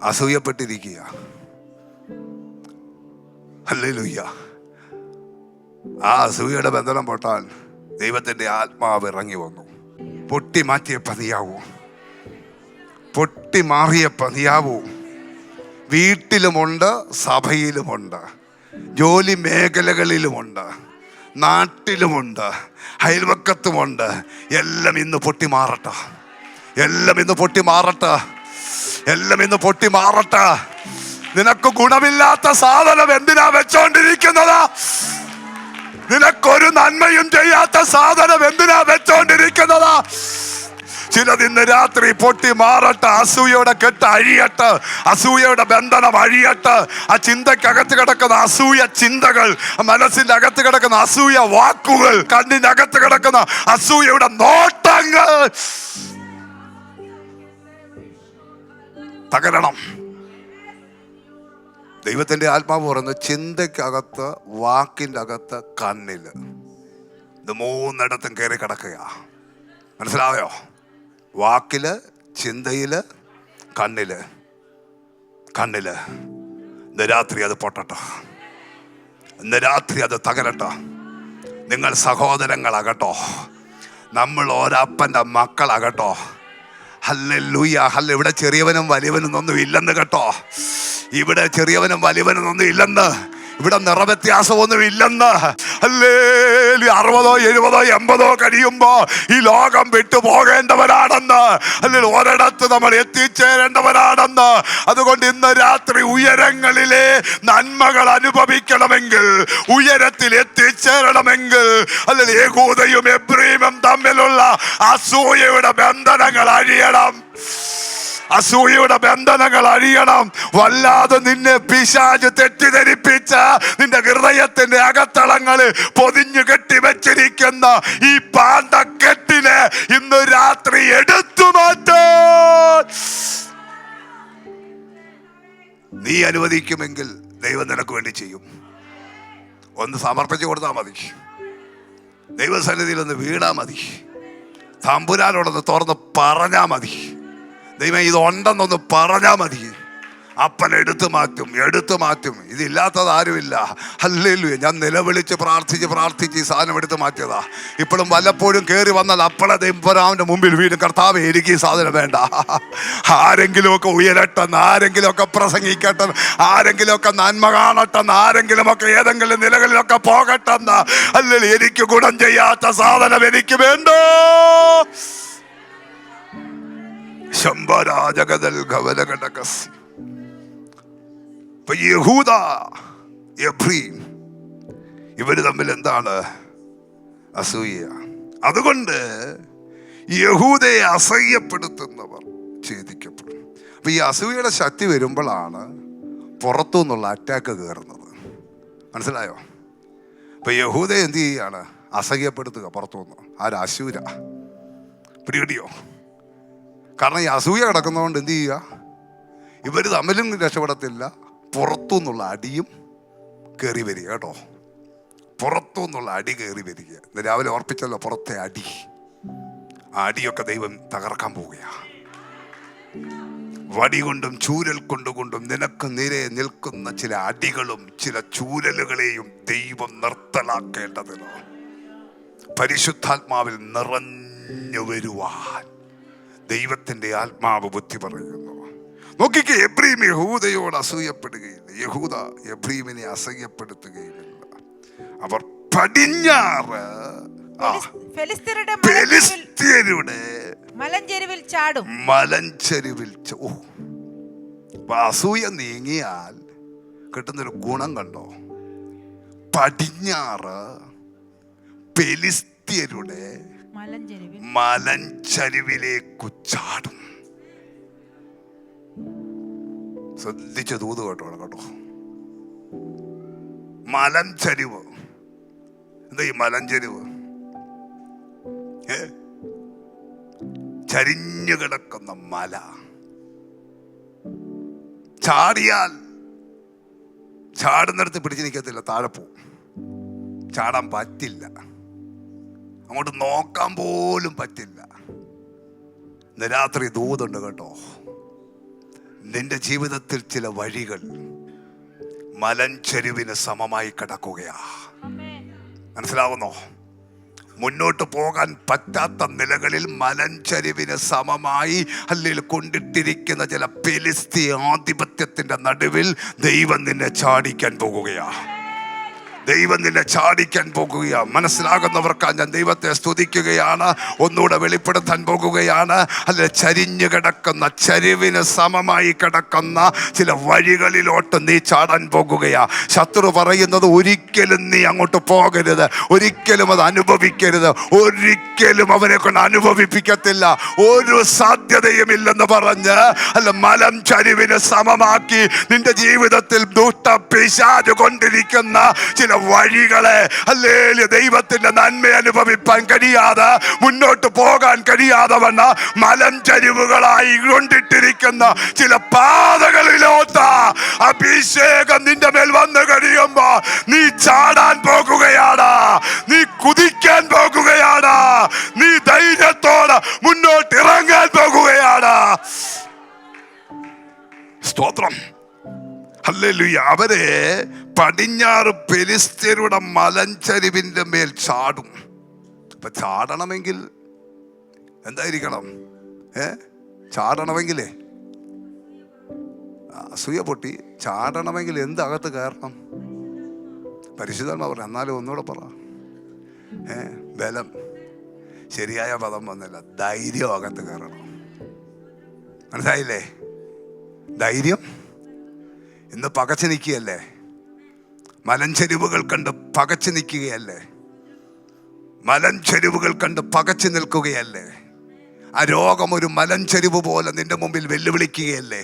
അസൂയപ്പെട്ടിരിക്കുക. ഹല്ലേലൂയ. ആ അസൂയയുടെ ബന്ധനം പൊട്ടാൻ ദൈവത്തിന്റെ ആത്മാവ് ഇറങ്ങി വന്നു. പൊട്ടി മാറിയ പതിയാവൂ. വീട്ടിലുമുണ്ട്, സഭയിലുമുണ്ട്, ജോലി മേഖലകളിലുമുണ്ട്, നാട്ടിലുമുണ്ട്, അയൽവക്കത്തുമുണ്ട്. എല്ലാം ഇന്ന് പൊട്ടി മാറട്ടെ. നിനക്ക് ഗുണമില്ലാത്ത സാധനം എന്തിനാ വെച്ചോണ്ടിരിക്കുന്നത്? നിനക്കൊരു നന്മയും ചെയ്യാത്ത സാധനം എന്തിനാ വെച്ചോണ്ടിരിക്കുന്നത്? ചിലത് ഇന്ന് രാത്രി പൊട്ടി മാറട്ടെ. അസൂയയുടെ കെട്ട് അഴിയട്ടെ, അസൂയയുടെ ബന്ധനം അഴിയട്ടെ. ആ ചിന്തക്കകത്ത് കിടക്കുന്ന അസൂയ ചിന്തകൾ, മനസ്സിന്റെ അകത്ത് കിടക്കുന്ന അസൂയ വാക്കുകൾ, കണ്ണിന്റെ അകത്ത് കിടക്കുന്ന അസൂയയുടെ നോട്ടങ്ങൾ തകരണം. ദൈവത്തിന്റെ ആത്മാവ് പറയുന്നത് ചിന്തക്കകത്ത്, വാക്കിന്റെ അകത്ത്, കണ്ണില്, ഇത് മൂന്നിടത്തും കയറി കിടക്കുക. മനസ്സിലായോ? വാക്കില്, ചിന്തയില്, കണ്ണില്. ഇന്ന് രാത്രി അത് പൊട്ടട്ടെ, ഇന്ന് രാത്രി അത് തകരട്ടെ. നിങ്ങൾ സഹോദരങ്ങളാകട്ടോ, നമ്മൾ ഒരപ്പൻ്റെ മക്കളാകട്ടോ. ഹല്ലേലൂയ. ഇവിടെ ചെറിയവനും വലിയവനും ഒന്നും ഇല്ലെന്ന് കേട്ടോ. ഇവിടെ ചെറിയവനും വലിയവനും ഒന്നും ഇല്ലെന്ന്. ഇവിടെ നിറവ്യത്യാസമൊന്നും ഇല്ലെന്ന്. ഹല്ലേലൂയ. 60, 70, 80 കഴിയുമ്പോ ഈ ലോകം വിട്ടു പോകേണ്ടവരാണെന്ന്. അല്ലെങ്കിൽ ഒരിടത്ത് നമ്മൾ എത്തിച്ചേരേണ്ടവരാണെന്ന്. അതുകൊണ്ട് ഇന്ന് രാത്രി ഉയരങ്ങളിലെ നന്മകൾ അനുഭവിക്കണമെങ്കിൽ, ഉയരത്തിൽ എത്തിച്ചേരണമെങ്കിൽ, അല്ലെങ്കിൽ യഹൂദയും എബ്രയീമും തമ്മിലുള്ള അസൂയയുടെ ബന്ധനങ്ങൾ അഴിയണം. അസൂയയുടെ ബന്ധനങ്ങൾ അഴിയണം. വല്ലാതെ നിന്നെ പിശാച് തെറ്റിദ്ധരിപ്പിച്ച നിന്റെ ഹൃദയത്തിന്റെ അകത്തളങ്ങളിൽ പൊതിഞ്ഞു കെട്ടിവെച്ചിരിക്കുന്ന ഈ പാണ്ടക്കെട്ടിനെ ഇന്ന് രാത്രി എടുത്തു മാറ്റാൻ നീ അനുവദിക്കുമെങ്കിൽ ദൈവം നിനക്ക് വേണ്ടി ചെയ്യും. ഒന്ന് സമർപ്പിച്ചു കൊടുത്താൽ മതി. ദൈവസന്നിധിയിൽ ഒന്ന് വീണാ മതി. തമ്പുരാനോടൊന്ന് തുറന്ന് പറഞ്ഞാ മതി. ദൈവം ഇതുണ്ടെന്നൊന്ന് പറഞ്ഞാ മതി. അപ്പൻ എടുത്തു മാറ്റും. ഇതില്ലാത്തത് ആരുമില്ല. ഹല്ലേലൂയ. ഞാൻ നിലവിളിച്ച് പ്രാർത്ഥിച്ച് ഈ സാധനം എടുത്തു മാറ്റിയതാ. ഇപ്പോഴും വല്ലപ്പോഴും കയറി വന്നാൽ അപ്പളെ ദൈവരാവിന്റെ മുമ്പിൽ വീണ്ടും കർത്താവേ എനിക്ക് ഈ സാധനം വേണ്ട. ആരെങ്കിലുമൊക്കെ ഉയരട്ടെന്ന്, ആരെങ്കിലുമൊക്കെ പ്രസംഗിക്കട്ടെന്ന്, ആരെങ്കിലുമൊക്കെ നന്മ കാണട്ടെന്ന്, ആരെങ്കിലുമൊക്കെ ഏതെങ്കിലും നിലകളിലൊക്കെ പോകട്ടെന്ന്. അല്ലെങ്കിൽ എനിക്ക് ഗുണം ചെയ്യാത്ത സാധനം എനിക്ക് വേണ്ട. ശംഭരാജകദൽ ഘവലഘടകസ്. യഹൂദ, എബ്രയീം ഇവര് തമ്മിൽ എന്താണ്? അസൂയ. അതുകൊണ്ട് യഹൂദയെ അസഹ്യപ്പെടുത്തുന്നവർ ഛേദിക്കപ്പെടും. അപ്പൊ ഈ അസൂയയുടെ ശക്തി വരുമ്പോഴാണ് പുറത്തു നിന്നുള്ള അറ്റാക്ക് കയറുന്നത്. മനസ്സിലായോ? അപ്പൊ യഹൂദയെ എന്ത് ചെയ്യാണ്? അസഹ്യപ്പെടുത്തുക പുറത്തുനിന്ന്. അശൂര പിടികിട്ടിയോ? കാരണം ഈ അസൂയ കിടക്കുന്നതുകൊണ്ട് എന്ത് ചെയ്യുക? ഇവർ തമ്മിലും രക്ഷപ്പെടത്തില്ല. പുറത്തുനിന്നുള്ള അടിയും കയറി വരിക. കേട്ടോ, പുറത്തുനിന്നുള്ള അടി കയറി വരിക. ഇന്ന് രാവിലെ ഓർപ്പിച്ചല്ലോ പുറത്തെ അടി. ആ അടിയൊക്കെ ദൈവം തകർക്കാൻ പോവുകയാണ്. വടി കൊണ്ടും ചൂരൽ കൊണ്ടുകൊണ്ടും നിനക്ക് നേരെ നിൽക്കുന്ന ചില അടികളും ചില ചൂരലുകളെയും ദൈവം നിർത്തലാക്കേണ്ടതിന് പരിശുദ്ധാത്മാവിൽ നിറഞ്ഞു വരുവാൻ ദൈവത്തിന്റെ ആത്മാവ് ബുദ്ധി പറയുന്നു. നോക്കിക്കേ, എബ്രയീം യഹൂദയോട് അസൂയപ്പെടുകയില്ല, യഹൂദ എബ്രയീമിനെ അസഹ്യപ്പെടുത്തുകയില്ല. അവർ പടിഞ്ഞാറ് ഫെലിസ്ത്യരുടെ മലഞ്ചെരുവിൽ ചാടും. അസൂയ നീങ്ങിയാൽ കിട്ടുന്നൊരു ഗുണം കണ്ടോ? പടിഞ്ഞാറ് ഫെലിസ്ത്യരുടെ മലഞ്ചരിവിലേക്ക് ചാടും. ശ്രദ്ധിച്ച ദൂത് കേട്ടോ. മലഞ്ചരിവ്. എന്താ ഈ മലഞ്ചരിവ്? ചരിഞ്ഞു കിടക്കുന്ന മല. ചാടിയാൽ ചാടുന്നിടത്ത് പിടിച്ചു നിൽക്കത്തില്ല, താഴെ പോവും. ചാടാൻ പറ്റില്ല, അങ്ങോട്ട് നോക്കാൻ പോലും പറ്റില്ല. ഇന്ന് രാത്രി ദൂതുണ്ട് കേട്ടോ. നിന്റെ ജീവിതത്തിൽ ചില വഴികൾ മലഞ്ചെരുവിന് സമമായി കിടക്കുകയാ. മനസ്സിലാവുന്നോ? മുന്നോട്ട് പോകാൻ പറ്റാത്ത നിലകളിൽ മലഞ്ചരിവിന് സമമായി അല്ലെങ്കിൽ കൊണ്ടിട്ടിരിക്കുന്ന ചില ഫെലിസ്ത്യ ആധിപത്യത്തിന്റെ നടുവിൽ ദൈവം നിന്നെ ചാടിക്കാൻ പോകുകയാ. ദൈവം നിന്നെ ചാടിക്കാൻ പോകുകയാ. മനസ്സിലാകുന്നവർക്ക് ഞാൻ ദൈവത്തെ സ്തുതിക്കുകയാണ്. ഒന്നുകൂടെ വെളിപ്പെടുത്താൻ പോകുകയാണ്. അല്ലെ, ചരിഞ്ഞു കിടക്കുന്ന ചരിവിന് സമമായി കിടക്കുന്ന ചില വഴികളിലോട്ട് നീ ചാടാൻ പോകുകയാ. ശത്രു പറയുന്നത് ഒരിക്കലും നീ അങ്ങോട്ട് പോകരുത്, ഒരിക്കലും അത് അനുഭവിക്കരുത്, ഒരിക്കലും അവനെ കൊണ്ട് അനുഭവിപ്പിക്കത്തില്ല, ഒരു സാധ്യതയുമില്ലെന്ന് പറഞ്ഞ് മലം ചരിവിന് സമമാക്കി നിന്റെ ജീവിതത്തിൽ ദുഷ്ട പിശാച് കൊണ്ടിരിക്കുന്ന ചില വഴികളെ ഹല്ലേലൂയ ദൈവത്തിന്റെ നന്മ അനുഭവിപ്പാൻ കഴിയാതെ മുന്നോട്ട് പോകാൻ കഴിയാതെ വന്ന മലഞ്ചരിവുകളായി കൊണ്ടിട്ടിരിക്കുന്ന ചില പാതകളിലോട്ട് അഭിഷേകം നിന്റെ മേൽ വന്നു കഴിയുമ്പോ നീ ചാടാൻ പോകുകയാണ്, നീ കുതിക്കാൻ പോകുകയാണ്, നീ ധൈര്യത്തോടെ മുന്നോട്ട് ഇറങ്ങാൻ പോകുകയാണ്. സ്തോത്രം, ഹല്ലേലൂയ. അവരെ പടിഞ്ഞാറ് ഫെലിസ്ത്യരുടെ മലഞ്ചരിവിന്റെ മേൽ ചാടും. അപ്പൊ ചാടണമെങ്കിൽ എന്തായിരിക്കണം? ചാടണമെങ്കിലേ അസൂയ പൊട്ടി ചാടണമെങ്കിൽ എന്തകത്ത് കയറണം? പരിശുദ്ധാത്മാവ് പറഞ്ഞു, എന്നാലും ഒന്നുകൂടെ പറ. ബലം, ശരിയായ പദം വന്നില്ല. ധൈര്യം അകത്ത് കയറണം. മനസ്സിലായില്ലേ? ധൈര്യം. ഇന്ന് പകച്ചു നിൽക്കുകയല്ലേ? മലഞ്ചെരിവുകൾ കണ്ട് പകച്ചു നിൽക്കുകയല്ലേ? മലഞ്ചെരിവുകൾ കണ്ട് പകച്ചു നിൽക്കുകയല്ലേ? ആ രോഗം ഒരു മലഞ്ചെരിവ് പോലെ നിന്റെ മുമ്പിൽ വെല്ലുവിളിക്കുകയല്ലേ?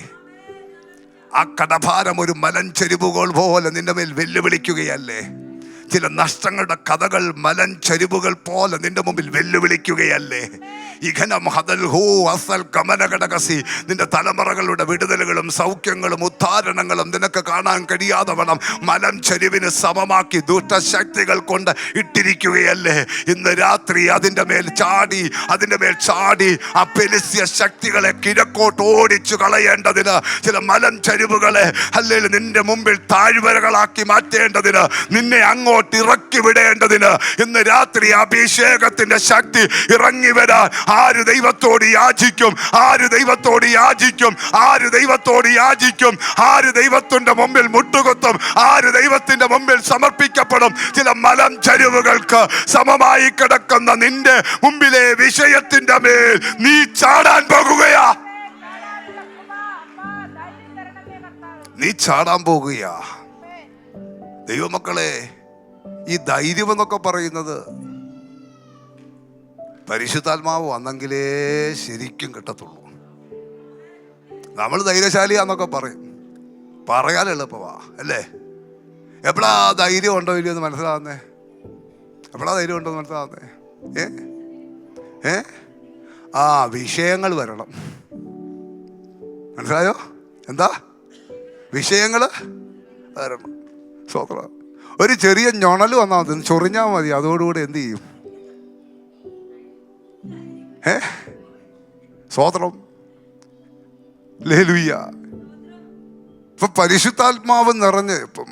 ആ കടഭാരം ഒരു മലഞ്ചെരിവുകൾ പോലെ നിന്റെ മേൽ വെല്ലുവിളിക്കുകയല്ലേ? ചില നഷ്ടങ്ങളുടെ കഥകൾ മലഞ്ചെരിവുകൾ പോലെ നിന്റെ മുമ്പിൽ വെല്ലുവിളിക്കുകയല്ലേ? നിന്റെ തലമുറകളുടെ വിടുതലുകളും സൗഖ്യങ്ങളും ഉദ്ധാരണങ്ങളും നിനക്ക് കാണാൻ കഴിയാതെ വണ്ണം മലഞ്ചെരിവിന് സമമാക്കി ദുഷ്ടശക്തികൾ കൊണ്ട് ഇട്ടിരിക്കുകയല്ലേ? ഇന്ന് രാത്രി അതിൻ്റെ മേൽ ചാടി ആ പെലിസ്യ ശക്തികളെ കിഴക്കോട്ട് ഓടിച്ചു കളയേണ്ടതിന്, ചില മലഞ്ചെരിവുകളെ അല്ലെങ്കിൽ നിന്റെ മുമ്പിൽ താഴ്വരകളാക്കി മാറ്റേണ്ടതിന്, നിന്നെ അങ്ങോട്ട് ഇറക്കി വിടേണ്ടതിന് ഇന്ന് രാത്രി അഭിഷേകത്തിന്റെ ശക്തി ഇറങ്ങി വരാൻ ആര് ദൈവത്തോട് യാചിക്കും? ആര് ദൈവത്തോട് യാചിക്കും? ആര് ദൈവത്തോട് യാചിക്കും? ആര് ദൈവത്തിന്റെ മുമ്പിൽ മുട്ടുകുത്തും? ആര് ദൈവത്തിന്റെ മുമ്പിൽ സമർപ്പിക്കപ്പെടും? ചില മലഞ്ചെരിവുകൾക്ക് സമമായി കിടക്കുന്ന നിന്റെ മുമ്പിലെ വിഷയത്തിന്റെ മേൽ നീ ചാടാൻ പോകുകയാ. നീ ചാടാൻ പോകുകയാ. ദൈവമക്കളെ, ഈ ധൈര്യം എന്നൊക്കെ പറയുന്നത് പരിശുദ്ധാത്മാവ് വന്നെങ്കിലേ ശരിക്കും കിട്ടത്തുള്ളൂ. നമ്മൾ ധൈര്യശാലിയാന്നൊക്കെ പറയും, പറയാൻ എളുപ്പമാ അല്ലേ? എപ്പോഴാ ധൈര്യം ഉണ്ടോ ഇല്ലയോ എന്ന് മനസ്സിലാവുന്നേ? എപ്പോഴാ ധൈര്യം ഉണ്ടോ എന്ന് മനസ്സിലാവുന്നേ? ആ വിഷയങ്ങൾ വരണം. മനസ്സിലായോ? എന്താ വിഷയങ്ങൾ വരണം. സ്വതന്ത്രം. ഒരു ചെറിയ ഞൊണൽ വന്നാൽ മതി, ചൊറിഞ്ഞാൽ മതി, അതോടുകൂടി എന്ത് ചെയ്യും? സ്വതന്ത്രം. ഹല്ലേലൂയ. ഇപ്പൊ പരിശുദ്ധാത്മാവ് നിറഞ്ഞ്, ഇപ്പം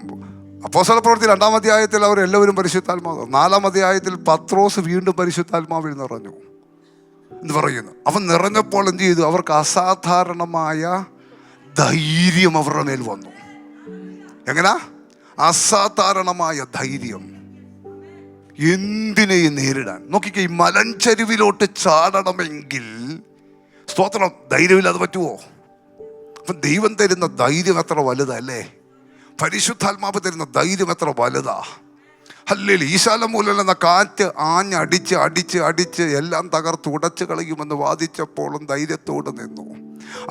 അപ്പോസ്തല പ്രവൃത്തി 2-ാം അധ്യായത്തിൽ അവർ എല്ലാവരും പരിശുദ്ധാത്മാവ്, 4-ാം അധ്യായത്തിൽ പത്രോസ് വീണ്ടും പരിശുദ്ധാത്മാവിൽ നിറഞ്ഞു എന്ന് പറയുന്നു. അവൻ നിറഞ്ഞപ്പോൾ എന്ത് ചെയ്തു? അവർക്ക് അസാധാരണമായ ധൈര്യം അവരുടെ മേൽ വന്നു. എങ്ങനാ? അസാധാരണമായ ധൈര്യം. എന്തിനേയും നേരിടാൻ. നോക്കിക്കേ, ഈ മലഞ്ചെരുവിലോട്ട് ചാടണമെങ്കിൽ സ്തോത്രം, ധൈര്യമില്ലാതെ പറ്റുമോ? അപ്പം ദൈവം തരുന്ന ധൈര്യം എത്ര വലുതല്ലേ? പരിശുദ്ധാത്മാവ് തരുന്ന ധൈര്യം എത്ര വലുതാ. ഹല്ലേലൂയ. ഈശാലമൂലം എന്ന കാറ്റ് അടിച്ച് എല്ലാം തകർത്ത് ഉടച്ചു കളയുമെന്ന് വാദിച്ചപ്പോഴും ധൈര്യത്തോടെ നിന്നു.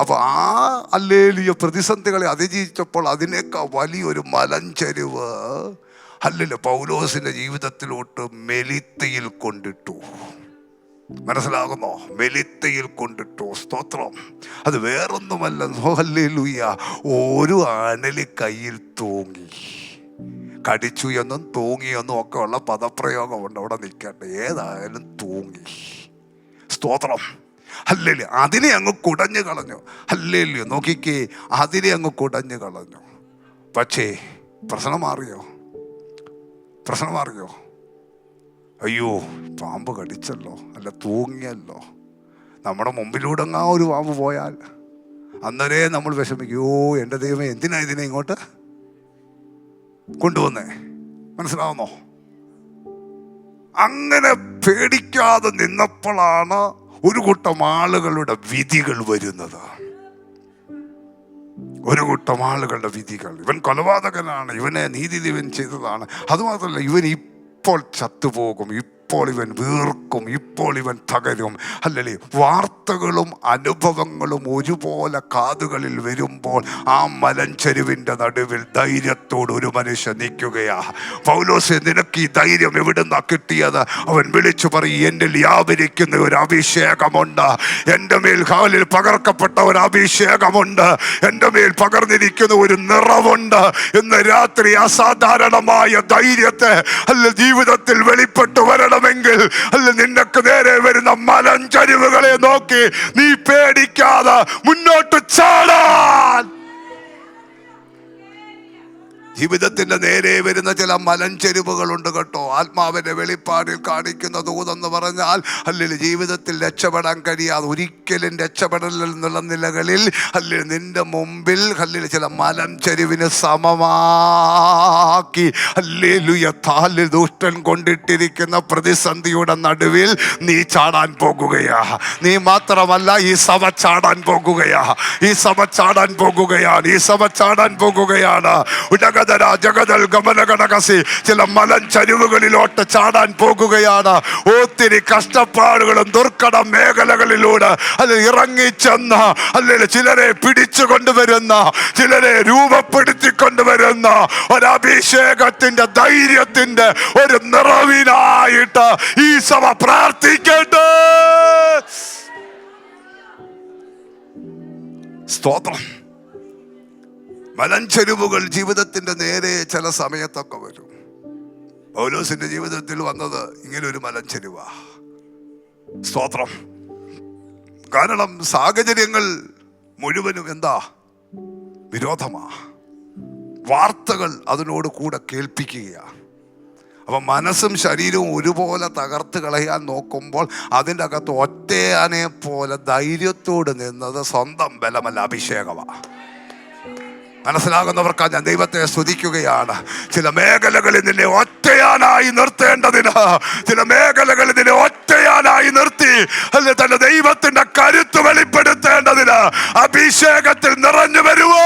അപ്പൊ ആ ഹല്ലേലൂയ പ്രതിസന്ധികളെ അതിജീവിച്ചപ്പോൾ അതിനേക്കാൾ വലിയൊരു മലഞ്ചെരിവ് ഹല്ലേലൂയ പൗലോസിന്റെ ജീവിതത്തിലോട്ട് മെലിത്തയിൽ കൊണ്ടിട്ടു. മനസ്സിലാകുന്നോ? മെലിത്തയിൽ കൊണ്ടിട്ടു. സ്തോത്രം. അത് വേറൊന്നുമല്ല, ഹല്ലേലൂയ, ഒരു അണലി കയ്യിൽ തൂങ്ങി. കടിച്ചു എന്നും തൂങ്ങിയെന്നും ഒക്കെ ഉള്ള പദപ്രയോഗമുണ്ട്, അവിടെ നിൽക്കട്ടെ. ഏതായാലും തൂങ്ങി. സ്തോത്രം. ഹല്ലേലൂയ. അതിനെ അങ്ങ് കുടഞ്ഞു കളഞ്ഞു. ഹല്ലേലൂയ. നോക്കിക്കേ, അതിനെ അങ്ങ് കുടഞ്ഞു കളഞ്ഞു. പക്ഷേ പ്രശ്നം മാറിയോ? അയ്യോ, പാമ്പ് കടിച്ചല്ലോ, അല്ല തൂങ്ങിയല്ലോ. നമ്മുടെ മുമ്പിലൂടെ ഒരു പാമ്പ് പോയാൽ അന്നേരേ നമ്മൾ വിഷമിക്കും. ഓ എൻ്റെ ദൈവമേ, എന്തിനാ ഇതിനെ ഇങ്ങോട്ട് കൊണ്ടുവന്നേ? മനസ്സിലാവുന്നോ? അങ്ങനെ പേടിക്കാതെ നിന്നപ്പോഴാണ് ഒരു കൂട്ടം ആളുകളുടെ വിധികൾ വരുന്നത്. ഒരു കൂട്ടം ആളുകളുടെ വിധികൾ. ഇവൻ കൊലപാതകനാണ്, ഇവനെ നീതിദേവൻ ചെയ്തതാണ്, അതുമാത്രമല്ല ഇവൻ ഇപ്പോൾ ചത്തുപോകും, ഇപ്പോൾ ഇവൻ വീർക്കും, ഇപ്പോൾ ഇവൻ തകരും. അല്ലല്ലേ? വാർത്തകളും അനുഭവങ്ങളും ഒരുപോലെ കാതുകളിൽ വരുമ്പോൾ ആ മലഞ്ചെരുവിൻ്റെ നടുവിൽ ധൈര്യത്തോട് ഒരു മനുഷ്യൻ നിൽക്കുകയാ. പൗലോസേ, നിനക്ക് ഈ ധൈര്യം എവിടുന്നാ കിട്ടിയത്? അവൻ വിളിച്ചു പറയും, എന്നിൽ വ്യാപരിക്കുന്ന ഒരു അഭിഷേകമുണ്ട്, എൻ്റെ മേൽ കാലിൽ പകർക്കപ്പെട്ട ഒരു അഭിഷേകമുണ്ട്, എൻ്റെ മേൽ പകർന്നിരിക്കുന്ന ഒരു നിറവുണ്ട്. ഇന്ന് രാത്രി അസാധാരണമായ ധൈര്യത്തെ അല്ല ജീവിതത്തിൽ വെളിപ്പെട്ടു വരണമെങ്കിൽ അല്ല നിനക്ക് നേരെ വരുന്ന മലഞ്ചരിവുകളെ നോക്കി നീ പേടിക്കാതെ മുന്നോട്ട് ചാടാൻ. ജീവിതത്തിന്റെ നേരെ വരുന്ന ചില മലഞ്ചെരുവുകളുണ്ട് കേട്ടോ. ആത്മാവിന്റെ വെളിപ്പാടിൽ കാണിക്കുന്ന ദൂതെന്ന് പറഞ്ഞാൽ അല്ലെങ്കിൽ ജീവിതത്തിൽ രക്ഷപ്പെടാൻ കഴിയാതെ ഒരിക്കലും രക്ഷപ്പെടൽ എന്നുള്ള നിലകളിൽ അല്ലെങ്കിൽ നിന്റെ മുമ്പിൽ അല്ലെങ്കിൽ ചില മലഞ്ചെരുവിന് സമമാക്കി അല്ലെങ്കിൽ ദുഷ്ടൻ കൊണ്ടിട്ടിരിക്കുന്ന പ്രതിസന്ധിയുടെ നടുവിൽ നീ ചാടാൻ പോകുകയാ. നീ മാത്രമല്ല, ഈ സഭ ചാടാൻ പോകുകയാ. ഈ സഭ ചാടാൻ പോകുകയാണ്. ഈ സഭ ചാടാൻ പോകുകയാണ്. ജഗതൽ ഗമനഗണകസി ചില മലഞ്ചരിവുകളിലോട്ട് ചാടാൻ പോകുകയാണ്. ഒത്തിരി കഷ്ടപ്പാടുകളും ദുർഘട മേഖലകളിലൂടെ അല്ലെങ്കിൽ ഇറങ്ങിച്ചെന്ന് അല്ലെങ്കിൽ ചിലരെ പിടിച്ചു കൊണ്ടുവരുന്ന, ചിലരെ രൂപപ്പെടുത്തിക്കൊണ്ടുവരുന്ന ഒരഭിഷേകത്തിന്റെ ധൈര്യത്തിന്റെ ഒരു നിറവിനായിട്ട് ഈ സഭ പ്രാർത്ഥിക്കട്ടെ. സ്തോത്രം. മലഞ്ചെരുവുകൾ ജീവിതത്തിന്റെ നേരെ ചില സമയത്തൊക്കെ വരും. പൗലോസിന്റെ ജീവിതത്തിൽ വന്നത് ഇങ്ങനെ ഒരു മലഞ്ചെരുവാ. സ്തോത്രം. കാരണം സാഹചര്യങ്ങൾ മുഴുവനും എന്താ? വിരോധമാ. വാർത്തകൾ അതിനോട് കൂടെ കേൾപ്പിക്കുകയാണ്. അപ്പം മനസ്സും ശരീരവും ഒരുപോലെ തകർത്ത് കളയാൻ നോക്കുമ്പോൾ അതിൻ്റെ അകത്ത് ഒറ്റയാനെ പോലെ ധൈര്യത്തോട് നിന്നത് സ്വന്തം ബലമല്ല, അഭിഷേകമാണ്. മനസ്സിലാകുന്നവർക്കാ ഞാൻ ദൈവത്തെ സ്തുതിക്കുകയാണ്. ചില മേഖലകളിൽ നിന്നെ ഒറ്റയാനായി നിർത്തേണ്ടതിന്, ചില മേഖലകളിൽ നിന്നെ ഒറ്റയാനായി നിർത്തി അല്ലെ തന്റെ ദൈവത്തിന്റെ കരുത്ത് വെളിപ്പെടുത്തേണ്ടതിന് അഭിഷേകത്തിൽ നിറഞ്ഞു വരുവോ.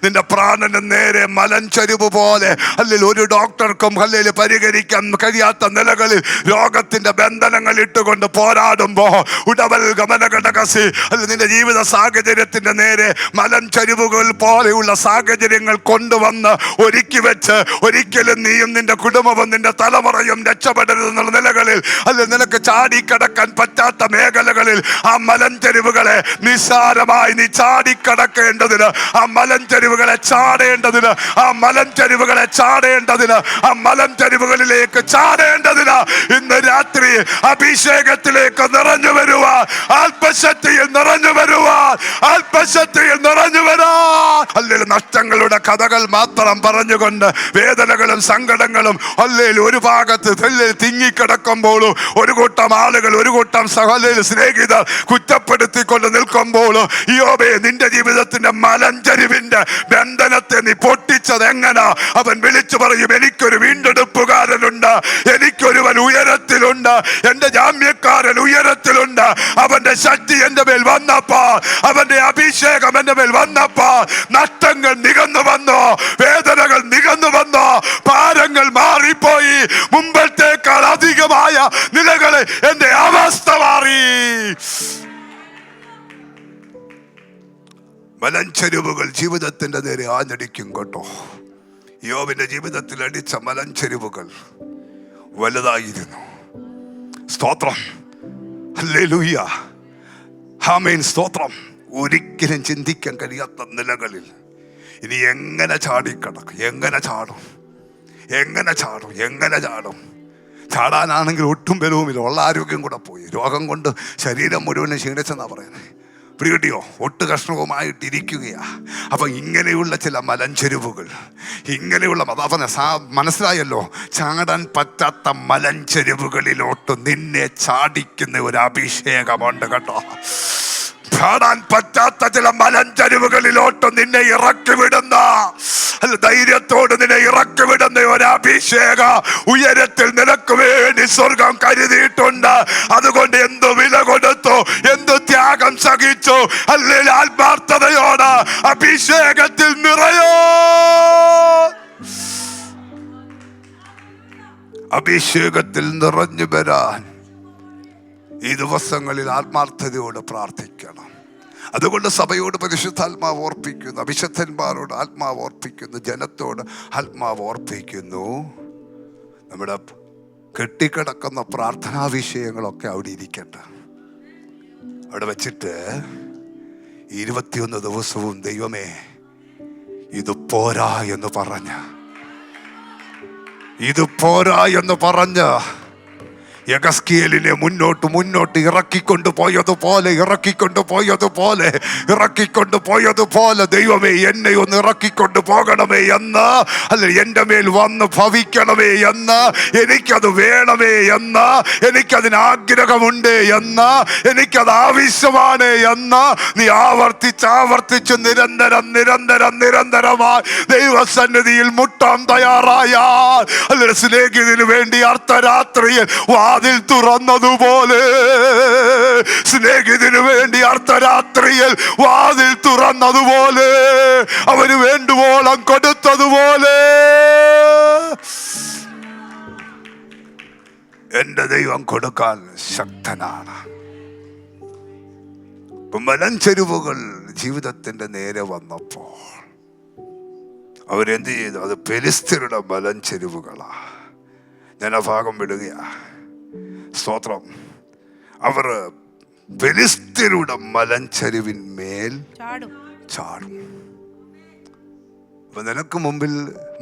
നിന്റെ പ്രാണന് നേരെ മലഞ്ചരിവ് പോലെ അല്ലെങ്കിൽ ഒരു ഡോക്ടർക്കും അല്ലെങ്കിൽ പരിഹരിക്കാൻ കഴിയാത്ത നിലകളിൽ രോഗത്തിന്റെ ബന്ധനങ്ങൾ ഇട്ടുകൊണ്ട് പോരാടുമ്പോ ഉടവൽ ഗമനഘടകസി അല്ലെങ്കിൽ നിന്റെ ജീവിത സാഹചര്യത്തിന്റെ നേരെ മലഞ്ചരിവുകൾ പോലെയുള്ള സാഹചര്യങ്ങൾ കൊണ്ടുവന്ന് ഒരുക്കി വെച്ച് ഒരിക്കലും നീയും നിന്റെ കുടുംബവും നിന്റെ തലമുറയും രക്ഷപ്പെടരുതെന്നുള്ള നിലകളിൽ അല്ലെങ്കിൽ നിനക്ക് ചാടിക്കടക്കാൻ പറ്റാത്ത മേഖലകളിൽ ആ മലഞ്ചരിവുകളെ നിസ്സാരമായി നീ ചാടിക്കടക്കേണ്ടതിന്, ആ മലഞ്ചരിവുകളെ ചാടേണ്ടതിന്, ആ മലഞ്ചരിവുകളെ ചാടേണ്ടതിന്, ആ മലഞ്ചരിവുകളിലേക്ക് ചാടേണ്ടതിന് ഇന്ന് രാത്രി അഭിഷേകത്തിലേക്ക് നിറഞ്ഞു വരുവാൻ, ആത്മശക്തിയിൽ നിറഞ്ഞു വരുവാൻ, ആത്മശക്തിയിൽ നിറഞ്ഞു വരാൻ. അല്ലെങ്കിൽ നഷ്ടങ്ങളുടെ കഥകൾ മാത്രം പറഞ്ഞുകൊണ്ട് വേദനകളും സങ്കടങ്ങളും അല്ലെങ്കിൽ ഒരു ഭാഗത്ത് തിങ്ങിക്കിടക്കുമ്പോഴും ഒരു കൂട്ടം ആളുകൾ, ഒരു കൂട്ടം സഹോദര സ്നേഹിതർ കുറ്റപ്പെടുത്തിക്കൊണ്ട് നിൽക്കുമ്പോൾ യോബേ, നിന്റെ ജീവിതത്തിന്റെ മലഞ്ചരിവിന്റെ ബന്ധനത്തെ നീ പൊട്ടിച്ചത് എങ്ങനെ? അവൻ വിളിച്ചു പറയും, എനിക്കൊരു വീണ്ടെടുപ്പുകാരനുണ്ട്, എനിക്കൊരുവൻ ഉയരത്തിലുണ്ട്, എന്റെ ജാമ്യക്കാരൻ ഉയരത്തിലുണ്ട്. അവന്റെ ശക്തി എന്റെ മേൽ വന്നപ്പോ, അവന്റെ അഭിഷേകം എന്റെ മേൽ വന്നപ്പോ നഷ്ടങ്ങൾ നികന്നു വന്നോ, വേദനകൾ നികന്നു വന്നോ, ഭാരങ്ങൾ മാറിപ്പോയി, മുമ്പത്തേക്കാൾ അധികമായ നിലകളിൽ എന്റെ അവസ്ഥ മാറി. മലഞ്ചെരുവുകൾ ജീവിതത്തിന്റെ നേരെ ആഞ്ഞടിക്കും കേട്ടോ. യോബിന്റെ ജീവിതത്തിൽ അടിച്ച മലഞ്ചെരുവുകൾ വലുതായിരുന്നു. സ്തോത്രം, ഹല്ലേലൂയ, ആമേൻ, സ്തോത്രം. ഒരിക്കലും ചിന്തിക്കാൻ കഴിയാത്ത നിലകളിൽ ഇനി എങ്ങനെ ചാടിക്കടക്കും, എങ്ങനെ ചാടും, എങ്ങനെ ചാടും, എങ്ങനെ ചാടും? ചാടാനാണെങ്കിൽ ഒട്ടും ബലവുമില്ല, ഉള്ള ആരോഗ്യം കൂടെ പോയി, രോഗം കൊണ്ട് ശരീരം മുഴുവനും ക്ഷീണിച്ചെന്നാ പറയുന്നത്. പിടികിട്ടിയോ? ഒട്ട് കഷ്ണവുമായിട്ടിരിക്കുകയാ. അപ്പം ഇങ്ങനെയുള്ള ചില മലഞ്ചെരുവുകൾ, ഇങ്ങനെയുള്ള മനസ്സിലായല്ലോ, ചാടാൻ പറ്റാത്ത മലഞ്ചെരുവുകളിലോട്ട് നിന്നെ ചാടിക്കുന്ന ഒരു അഭിഷേകമുണ്ട് കേട്ടോ. ചാടാൻ പറ്റാത്ത ചില മലഞ്ചരിവുകളിലോട്ട് നിന്നെ ഇറക്കി വിടുന്ന, ധൈര്യത്തോട് നിന്നെ ഇറക്കി വിടുന്ന ഒരു അഭിഷേക ഉയരത്തിൽ നിനക്ക് വേണ്ടി സ്വർഗം കരുതിയിട്ടുണ്ട്. അതുകൊണ്ട് എന്തു വില കൊടുത്തു, എന്തു ത്യാഗം സഹിച്ചു, അല്ലെങ്കിൽ ആത്മാർത്ഥതയോട് അഭിഷേകത്തിൽ നിറയോ. അഭിഷേകത്തിൽ നിറഞ്ഞു വരാൻ ഈ ദിവസങ്ങളിൽ ആത്മാർത്ഥതയോട് പ്രാർത്ഥിക്കണം. അതുകൊണ്ട് സഭയോട് പരിശുദ്ധാത്മാവ് ഓർപ്പിക്കുന്നു, അഭിഷക്തന്മാരോട് ആത്മാവ് ഓർപ്പിക്കുന്നു, ജനത്തോട് ആത്മാവ് ഓർപ്പിക്കുന്നു. നമ്മുടെ കെട്ടിക്കിടക്കുന്ന പ്രാർത്ഥനാ വിഷയങ്ങളൊക്കെ അവിടെ ഇരിക്കട്ടെ. അവിടെ വെച്ചിട്ട് 21 ദിവസവും ദൈവമേ ഇത് പോരാ എന്ന് പറഞ്ഞ്, ഇത് പോരാ എന്ന് പറഞ്ഞ് യഗസ്കേലിനെ മുന്നോട്ട് ഇറക്കിക്കൊണ്ട് പോയതുപോലെ ദൈവമേ എന്നെ ഒന്ന് ഇറക്കിക്കൊണ്ട് പോകണമേ എന്ന്, അല്ല എൻ്റെ മേൽ വന്ന് ഭവിക്കണമേ എന്ന്, എനിക്കത് വേണമേ എന്ന്, എനിക്കതിന് ആഗ്രഹമുണ്ട് എന്ന്, എനിക്കത് ആവശ്യമാണ് എന്ന് നീ ആവർത്തിച്ച് നിരന്തരമായി ദൈവസന്നിധിയിൽ മുട്ടാൻ തയ്യാറായാൽ, അല്ല സ്നേഹിതന് വേണ്ടി അർദ്ധരാത്രിയിൽ വാതിൽ തുറന്നതുപോലെ, സ്നേഹിതന് വേണ്ടി അർദ്ധരാത്രിയിൽ വാതിൽ തുറന്നതുപോലെ, അവന് വേണ്ടുവോളം കൊടുത്തതുപോലെ എന്റെ ദൈവം കൊടുക്കാൻ ശക്തനാണ്. മലഞ്ചെരുവുകൾ ജീവിതത്തിന്റെ നേരെ വന്നപ്പോൾ അവരെന്ത് ചെയ്തു? അത് ഫെലിസ്ത്യരുടെ മലഞ്ചെരുവുകളാ. ഞാൻ ആ ഭാഗം വിടുകയാ. സ്തോത്രം. അവർ ഫെലിസ്ത്യരുടെ മലഞ്ചെരുവിന്മേൽ ചാടും. അപ്പൊ നിനക്ക് മുമ്പിൽ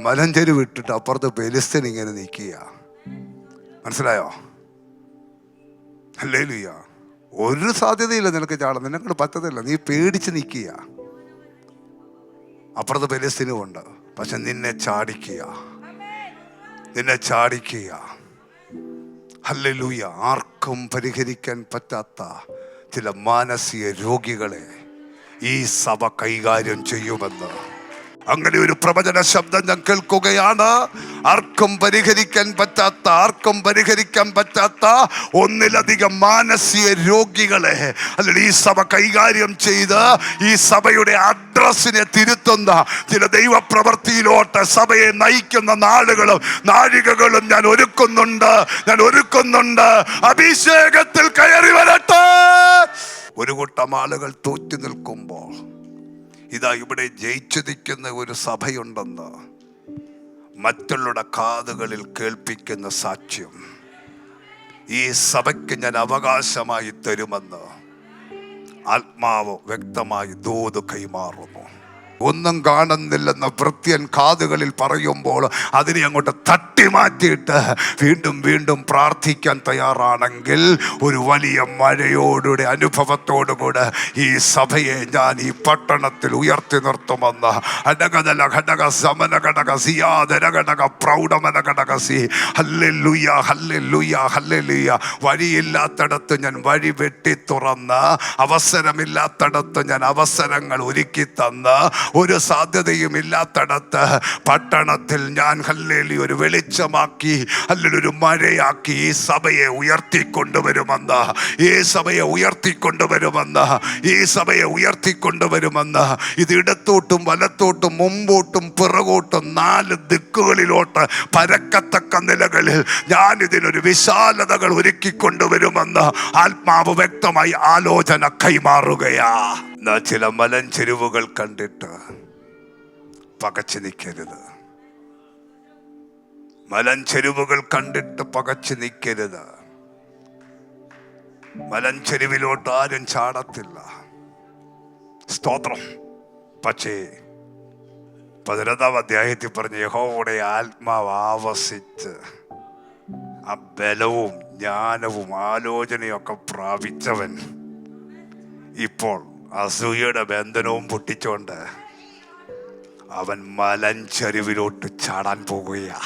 മലഞ്ചെരുവ് ഇട്ടിട്ട് അപ്പുറത്ത് ഫെലിസ്ത്യൻ ഇങ്ങനെ നിൽക്കുക. മനസ്സിലായോ? ഹല്ലേലൂയ. ഒരു സാധ്യതയില്ല നിനക്ക് ചാടാൻ, നിനക്ക് പറ്റത്തില്ല. നീ പേടിച്ച് നിൽക്കുക. അപ്പുറത്ത് ഫെലിസ്ത്യനും ഉണ്ട്. പക്ഷെ നിന്നെ ചാടിക്കുക. ഹല്ലേലൂയ. ആർക്കും പരിഹരിക്കാൻ പറ്റാത്ത ചില മാനസിക രോഗികളെ ഈ സഭ കൈകാര്യം ചെയ്യുമെന്ന്, അങ്ങനെ ഒരു പ്രവചന ശബ്ദം ഞാൻ കേൾക്കുകയാണ്. ആർക്കും പരിഹരിക്കാൻ പറ്റാത്ത ഒന്നിലധികം മാനസിക രോഗികളെ അല്ലെങ്കിൽ ഈ സഭ കൈകാര്യം ചെയ്ത് ഈ സഭയുടെ അഡ്രസ്സിനെ തിരുത്തുന്ന ചില ദൈവപ്രവൃത്തിയിലോട്ട് സഭയെ നയിക്കുന്ന നാളുകളും നാഴികകളും ഞാൻ ഒരുക്കുന്നുണ്ട്. അഭിഷേകത്തിൽ കയറി വരട്ടെ. ഒരു കൂട്ടം ആളുകൾ തോറ്റു നിൽക്കുമ്പോൾ ഇതാ ഇവിടെ ജയിച്ചു നിൽക്കുന്ന ഒരു സഭയുണ്ടെന്ന് മറ്റുള്ള കാതുകളിൽ കേൾപ്പിക്കുന്ന സാക്ഷ്യം ഈ സഭയ്ക്ക് ഞാൻ അവകാശമായി തരുമെന്ന് ആത്മാവ് വ്യക്തമായി ദൂത് കൈമാറുന്നു. ഒന്നും കാണുന്നില്ലെന്ന് ഭൃത്യൻ കാതുകളിൽ പറയുമ്പോൾ അതിനെ അങ്ങോട്ട് തട്ടി മാറ്റിയിട്ട് വീണ്ടും പ്രാർത്ഥിക്കാൻ തയ്യാറാണെങ്കിൽ ഒരു വലിയ മഴയോടുകൂടെ അനുഭവത്തോടുകൂടെ ഈ സഭയെ ഞാൻ ഈ പട്ടണത്തിൽ ഉയർത്തി നിർത്തുമെന്ന് അടകതല ഘടക സമന ഘടക സിയാദരഘടക പ്രൗഢമന ഘടകസി. ഹല്ലേലൂയ. വഴിയില്ലാത്തടത്ത് ഞാൻ വഴി വെട്ടി തുറന്ന്, അവസരമില്ലാത്തടത്ത് ഞാൻ അവസരങ്ങൾ ഒരുക്കി തന്ന്, ഒരു സാധ്യതയും ഇല്ലാത്തടത്ത് പട്ടണത്തിൽ ഞാൻ ഹല്ലേലൂയ ഒരു വെളിച്ചമാക്കി, അല്ലെങ്കിൽ ഒരു മഴയാക്കി ഈ സഭയെ ഉയർത്തിക്കൊണ്ടുവരുമെന്ന് ഇത് ഇടത്തോട്ടും വലത്തോട്ടും മുമ്പോട്ടും പിറകോട്ടും 4 ദിക്കുകളിലോട്ട് പരക്കത്തക്ക നിലകളിൽ ഞാൻ ഇതിനൊരു വിശാലതകൾ ഒരുക്കിക്കൊണ്ടുവരുമെന്ന് ആത്മാവ് വ്യക്തമായി ആലോചന കൈമാറുകയാ. ചില മലഞ്ചെരുവുകൾ കണ്ടിട്ട് പകച്ചു നിൽക്കരുത്. മലഞ്ചെരുവിലോട്ട് ആരും ചാടത്തില്ല. സ്തോത്രം. പക്ഷേ 11-ാം അധ്യായത്തിൽ പറഞ്ഞ യഹോവയുടെ ആത്മാവ് ആവസിച്ച് ആ ബലവും ജ്ഞാനവും ആലോചനയും ഒക്കെ പ്രാപിച്ചവൻ ഇപ്പോൾ അസൂയയുടെ ബന്ധനവും പൊട്ടിച്ചോണ്ട് അവൻ മലഞ്ചെരുവിലോട്ട് ചാടാൻ പോകുകയാ.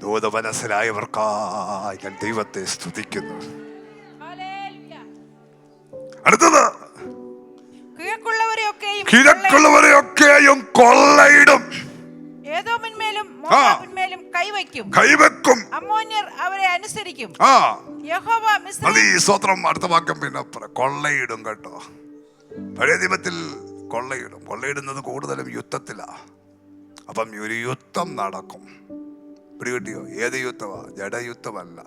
ദൂത മനസ്സിലായവർക്കായി ഞാൻ ദൈവത്തെ സ്തുതിക്കുന്നു. അടുത്തത് കിഴക്കുള്ളവരെയൊക്കെയും കൊള്ളയിടും, കൈവെക്കും, അമ്മോന്യർ അവരെ അനുസരിക്കും. യഹോവ സ്തോത്രം. അടുത്ത വാക്യം പിന്നെ കൊള്ളയിടും കേട്ടോ. പഴയ നിയമത്തിൽ കൊള്ളയിടുന്നത് കൂടുതലും യുദ്ധത്തിലാ. അപ്പം ഒരു യുദ്ധം നടക്കും. പിടികിട്ടിയോ? ഏത് യുദ്ധമാ? ജഡയുദ്ധമല്ല.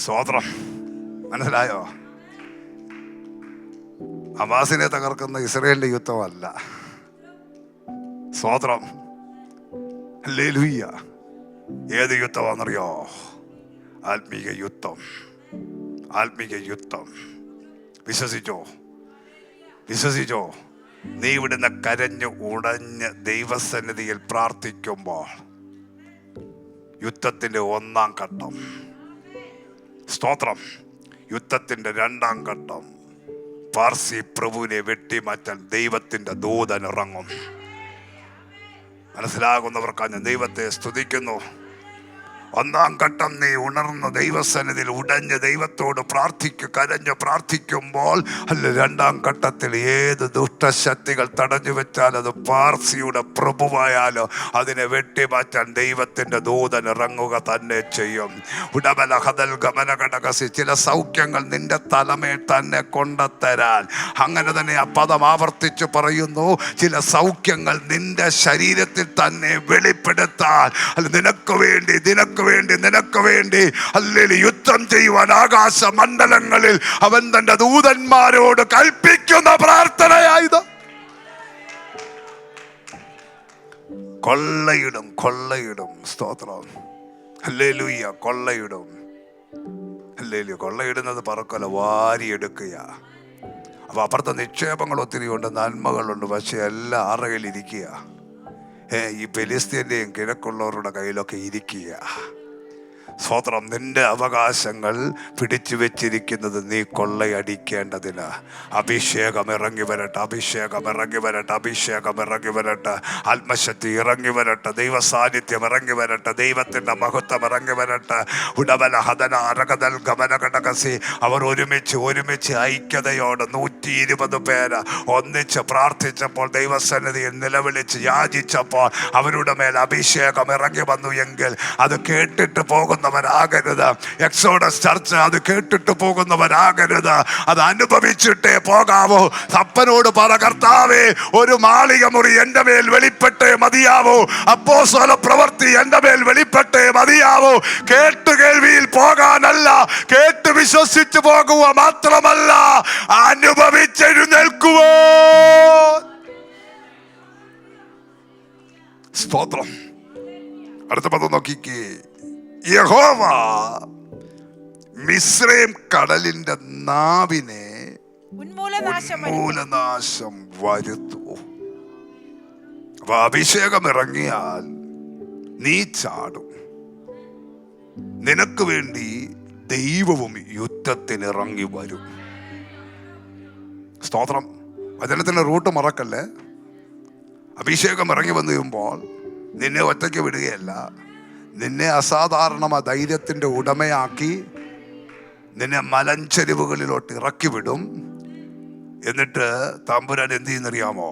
സ്തോത്രം. മനസ്സിലായോ? ഹമാസിനെ തകർക്കുന്ന ഇസ്രായേലിന്റെ യുദ്ധമല്ല. സ്തോത്രം. ഹല്ലേലൂയ. ഏത് യുദ്ധമാണെന്നറിയോ? ആത്മീക യുദ്ധം. വിശ്വസിച്ചോ? നീ ഇവിടുന്ന് കരഞ്ഞു ഉടഞ്ഞ് ദൈവസന്നിധിയിൽ പ്രാർത്ഥിക്കുമ്പോൾ യുദ്ധത്തിന്റെ 1-ാം ഘട്ടം. സ്തോത്രം. യുദ്ധത്തിന്റെ 2-ാം ഘട്ടം. പാർസി പ്രഭുവിനെ വെട്ടിമാറ്റാൻ ദൈവത്തിന്റെ ദൂതൻ ഇറങ്ങും. മനസ്സിലാകുന്നവർക്കാണ് ഞാൻ ദൈവത്തെ സ്തുതിക്കുന്നു. 1-ാം ഘട്ടം നീ ഉണർന്ന ദൈവസന്നിധിയിൽ ഉടഞ്ഞ് ദൈവത്തോട് കരഞ്ഞ് പ്രാർത്ഥിക്കുമ്പോൾ, അല്ല 2-ാം ഘട്ടത്തിൽ ഏത് ദുഷ്ടശക്തികൾ തടഞ്ഞു വെച്ചാൽ അത് പാർസിയുടെ പ്രഭുവായാലോ അതിനെ വെട്ടിമാറ്റാൻ ദൈവത്തിന്റെ ദൂതൻ ഇറങ്ങുക തന്നെ ചെയ്യും. ഉടമല ഹദൽ ഗമന ഘടകസി. ചില സൗഖ്യങ്ങൾ നിന്റെ തലമേൽ തന്നെ കൊണ്ടുതരാൻ, അങ്ങനെ തന്നെ ആ പദം ആവർത്തിച്ച് പറയുന്നു, ചില സൗഖ്യങ്ങൾ നിന്റെ ശരീരത്തിൽ തന്നെ വെളിപ്പെടുത്താൻ, അല്ല നിനക്ക് വേണ്ടി അല്ലെങ്കിൽ യുദ്ധം ചെയ്യുവാൻ ആകാശ മണ്ഡലങ്ങളിൽ അവൻ തന്റെ ദൂതന്മാരോട് കൽപ്പിക്കുന്ന പ്രാർത്ഥനയായത്. കൊള്ളയിടും. സ്തോത്രം. ഹല്ലേലൂയ. കൊള്ളയിടുന്നത് പറക്കല, വാരിയെടുക്കുക. അപ്പൊ അപ്പുറത്തെ നിക്ഷേപങ്ങൾ ഒത്തിരി ഉണ്ട്, നന്മകളുണ്ട്, പക്ഷെ എല്ലാം ആറകയിലിരിക്കുക. ഈ ഫെലിസ്തീന്റെയും കിഴക്കുള്ളവരുടെ കയ്യിലൊക്കെ ഇരിക്കുക. സ്തോത്രം. നിന്റെ അവകാശങ്ങൾ പിടിച്ചു വെച്ചിരിക്കുന്നത് നീ കൊള്ളയടിക്കേണ്ടതിന്. അഭിഷേകം ഇറങ്ങി വരട്ടെ. ആത്മശക്തി ഇറങ്ങി വരട്ടെ. ദൈവ സാന്നിധ്യം ഇറങ്ങി വരട്ടെ. ദൈവത്തിന്റെ മഹത്വം ഇറങ്ങി വരട്ടെ. ഉടവല ഹദന അരകതൽ ഗമനഘടകസി. അവർ ഒരുമിച്ച് ഐക്യതയോടെ 120 പേര് ഒന്നിച്ച് പ്രാർത്ഥിച്ചപ്പോൾ, ദൈവസന്നിധിയിൽ നിലവിളിച്ച് യാചിച്ചപ്പോൾ അവരുടെ മേൽ അഭിഷേകം ഇറങ്ങി വന്നു എങ്കിൽ അത് കേട്ടിട്ട് പോകുന്നവരാകരുത്. എക്സോഡസ് ചർച്ച് അത് കേട്ടിട്ട് പോകുന്നവരാകരുത്, അത് അനുഭവിച്ചിട്ടേ പോകാവൂ. അപ്പനോട് പറ, കർത്താവേ, ഒരു മാളിക മുറി എന്റെ മേൽ വെളിപ്പെട്ടേ മതിയാവൂ. അപ്പോസ്തല പ്രവൃത്തി എന്റെ മേൽ വെളിപ്പെട്ടേ മതിയാവൂ. കേൾവിയിൽ പോകാനല്ല, കേട്ട് വിശ്വസിച്ചു പോകുക മാത്രമല്ല, അനുഭവിച്ചെഴുന്നേൽക്കുവോ. സ്തോത്രം. അടുത്ത പദം നോക്കിക്കേ. യഹോവ മിസ്രയീം കടലിന്റെ നാവിനെ ഉന്മൂലനാശം വരുത്തു. അപ്പൊ അഭിഷേകം ഇറങ്ങിയാൽ നീ ചാടും. നിനക്ക് വേണ്ടി ദൈവവും യുദ്ധത്തിന് ഇറങ്ങി വരും. സ്തോത്രം. വചനത്തിന്റെ റൂട്ട് മറക്കല്ലേ. അഭിഷേകം ഇറങ്ങി വന്നു കഴിയുമ്പോൾ നിന്നെ ഒറ്റയ്ക്ക് വിടുകയല്ല, നിന്നെ അസാധാരണമായ ധൈര്യത്തിൻ്റെ ഉടമയാക്കി നിന്നെ മലഞ്ചെരിവുകളിലോട്ട് ഇറക്കി വിടും. എന്നിട്ട് തമ്പുരാൻ എന്ത് ചെയ്യുന്നറിയാമോ?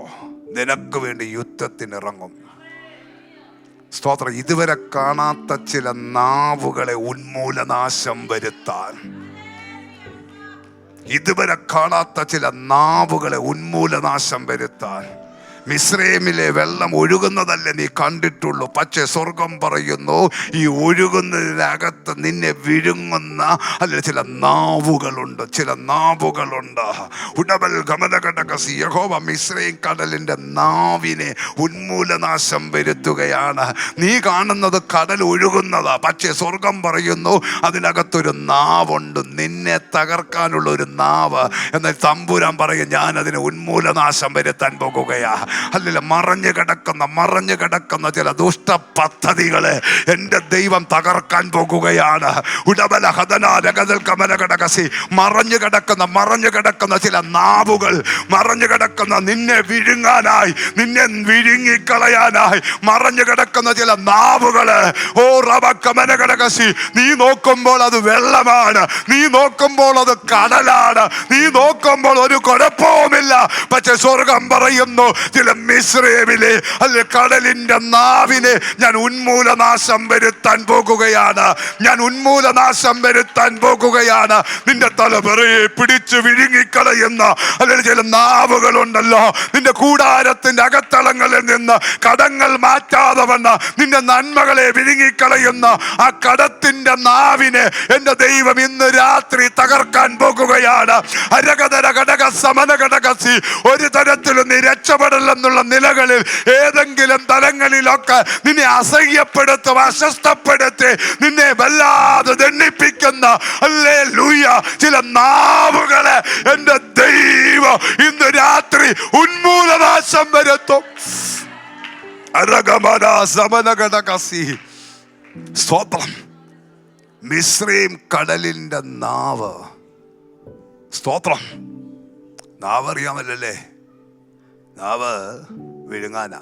നിനക്ക് വേണ്ടി യുദ്ധത്തിനിറങ്ങും. സ്തോത്രം. ഇതുവരെ കാണാത്ത ചില നാവുകളെ ഉന്മൂലനാശം വരുത്താൻ, മിസ്രൈമിലെ വെള്ളം ഒഴുകുന്നതല്ലേ നീ കണ്ടിട്ടുള്ളൂ. പക്ഷേ സ്വർഗം പറയുന്നു, ഈ ഒഴുകുന്നതിനകത്ത് നിന്നെ വിഴുങ്ങുന്ന അല്ലെ ചില നാവുകളുണ്ട്. ഉടവൽ ഗമനഘടകസി. യഹോവ മിസ്രൈം കടലിന്റെ നാവിനെ ഉന്മൂലനാശം വരുത്തുകയാണ്. നീ കാണുന്നത് കടൽ ഒഴുകുന്നതാ, പക്ഷേ സ്വർഗം പറയുന്നു അതിനകത്തൊരു നാവുണ്ട്, നിന്നെ തകർക്കാനുള്ള ഒരു നാവ്. എന്നാൽ തമ്പുരാൻ പറയും, ഞാൻ അതിനെ ഉന്മൂലനാശം വരുത്താൻ പോകുകയാ. അല്ല, മറഞ്ഞു കിടക്കുന്ന ചില ദുഷ്ട പദ്ധതികളെ എൻ്റെ ദൈവം തകർക്കാൻ പോകുകയാണ്. ഉടവല ഹദനാരകതൽ കമലഘടകസി. മറഞ്ഞു കിടക്കുന്ന ചില നാവുകൾ, മറഞ്ഞു കിടക്കുന്ന നിന്നെ വിഴുങ്ങാനായി, നിന്നെ വിഴുങ്ങിക്കളയാനായി മറഞ്ഞു കിടക്കുന്ന ചില നാവുകള്. ഓ റബ കമലഘടകസി. നീ നോക്കുമ്പോൾ അത് വെള്ളമാണ്, നീ നോക്കുമ്പോൾ അത് കടലാണ്, നീ നോക്കുമ്പോൾ ഒരു കുഴപ്പവുമില്ല. പക്ഷെ സ്വർഗം പറയുന്നു, ചില മിസ്രൈമിലെ അല്ലെ കടലിന്റെ നാവിനെ ഞാൻ ഉന്മൂലനാശം വരുത്താൻ പോകുകയാണ്. നിന്റെ തലമുറയെ പിടിച്ചു വിഴുങ്ങിക്കളയുന്ന അല്ലെങ്കിൽ ചില നാവുകളുണ്ടല്ലോ, നിന്റെ കൂടാരത്തിന്റെ അകത്തളങ്ങളിൽ നിന്ന് കടങ്ങൾ മാറ്റാതെ വന്ന നിന്റെ നന്മകളെ വിഴുങ്ങിക്കളയുന്ന ആ കടത്തിന്റെ നാവിനെ എന്റെ ദൈവം ഇന്ന് രാത്രി തകർക്കാൻ പോകുകയാണ്. അരകതര ഘടക സമന ഘടകസി. ഒരു തരത്തിലും നീ രക്ഷപ്പെടില്ലെന്നുള്ള നിലകളിൽ ഏതെങ്കിലും തലങ്ങളിലൊക്കെ നിന്നെ അസഹ്യപ്പെടുത്തും, അസ്വസ്ഥപ്പെടുത്തി നിന്നെ വല്ലാതെ ദണ്ഡിപ്പിക്കുന്ന ഹല്ലേലൂയ ചില നാവുകളെ എന്റെ ദൈവം ഇന്ന് രാത്രി ഉന്മൂലനാശം വരുത്തും. സ്തോത്രം. മിസ്രയീം കടലിന്റെ നാവ്. സ്തോത്രം. നാവ് അറിയാമല്ലേ? നാവ് വിഴുങ്ങാനാ.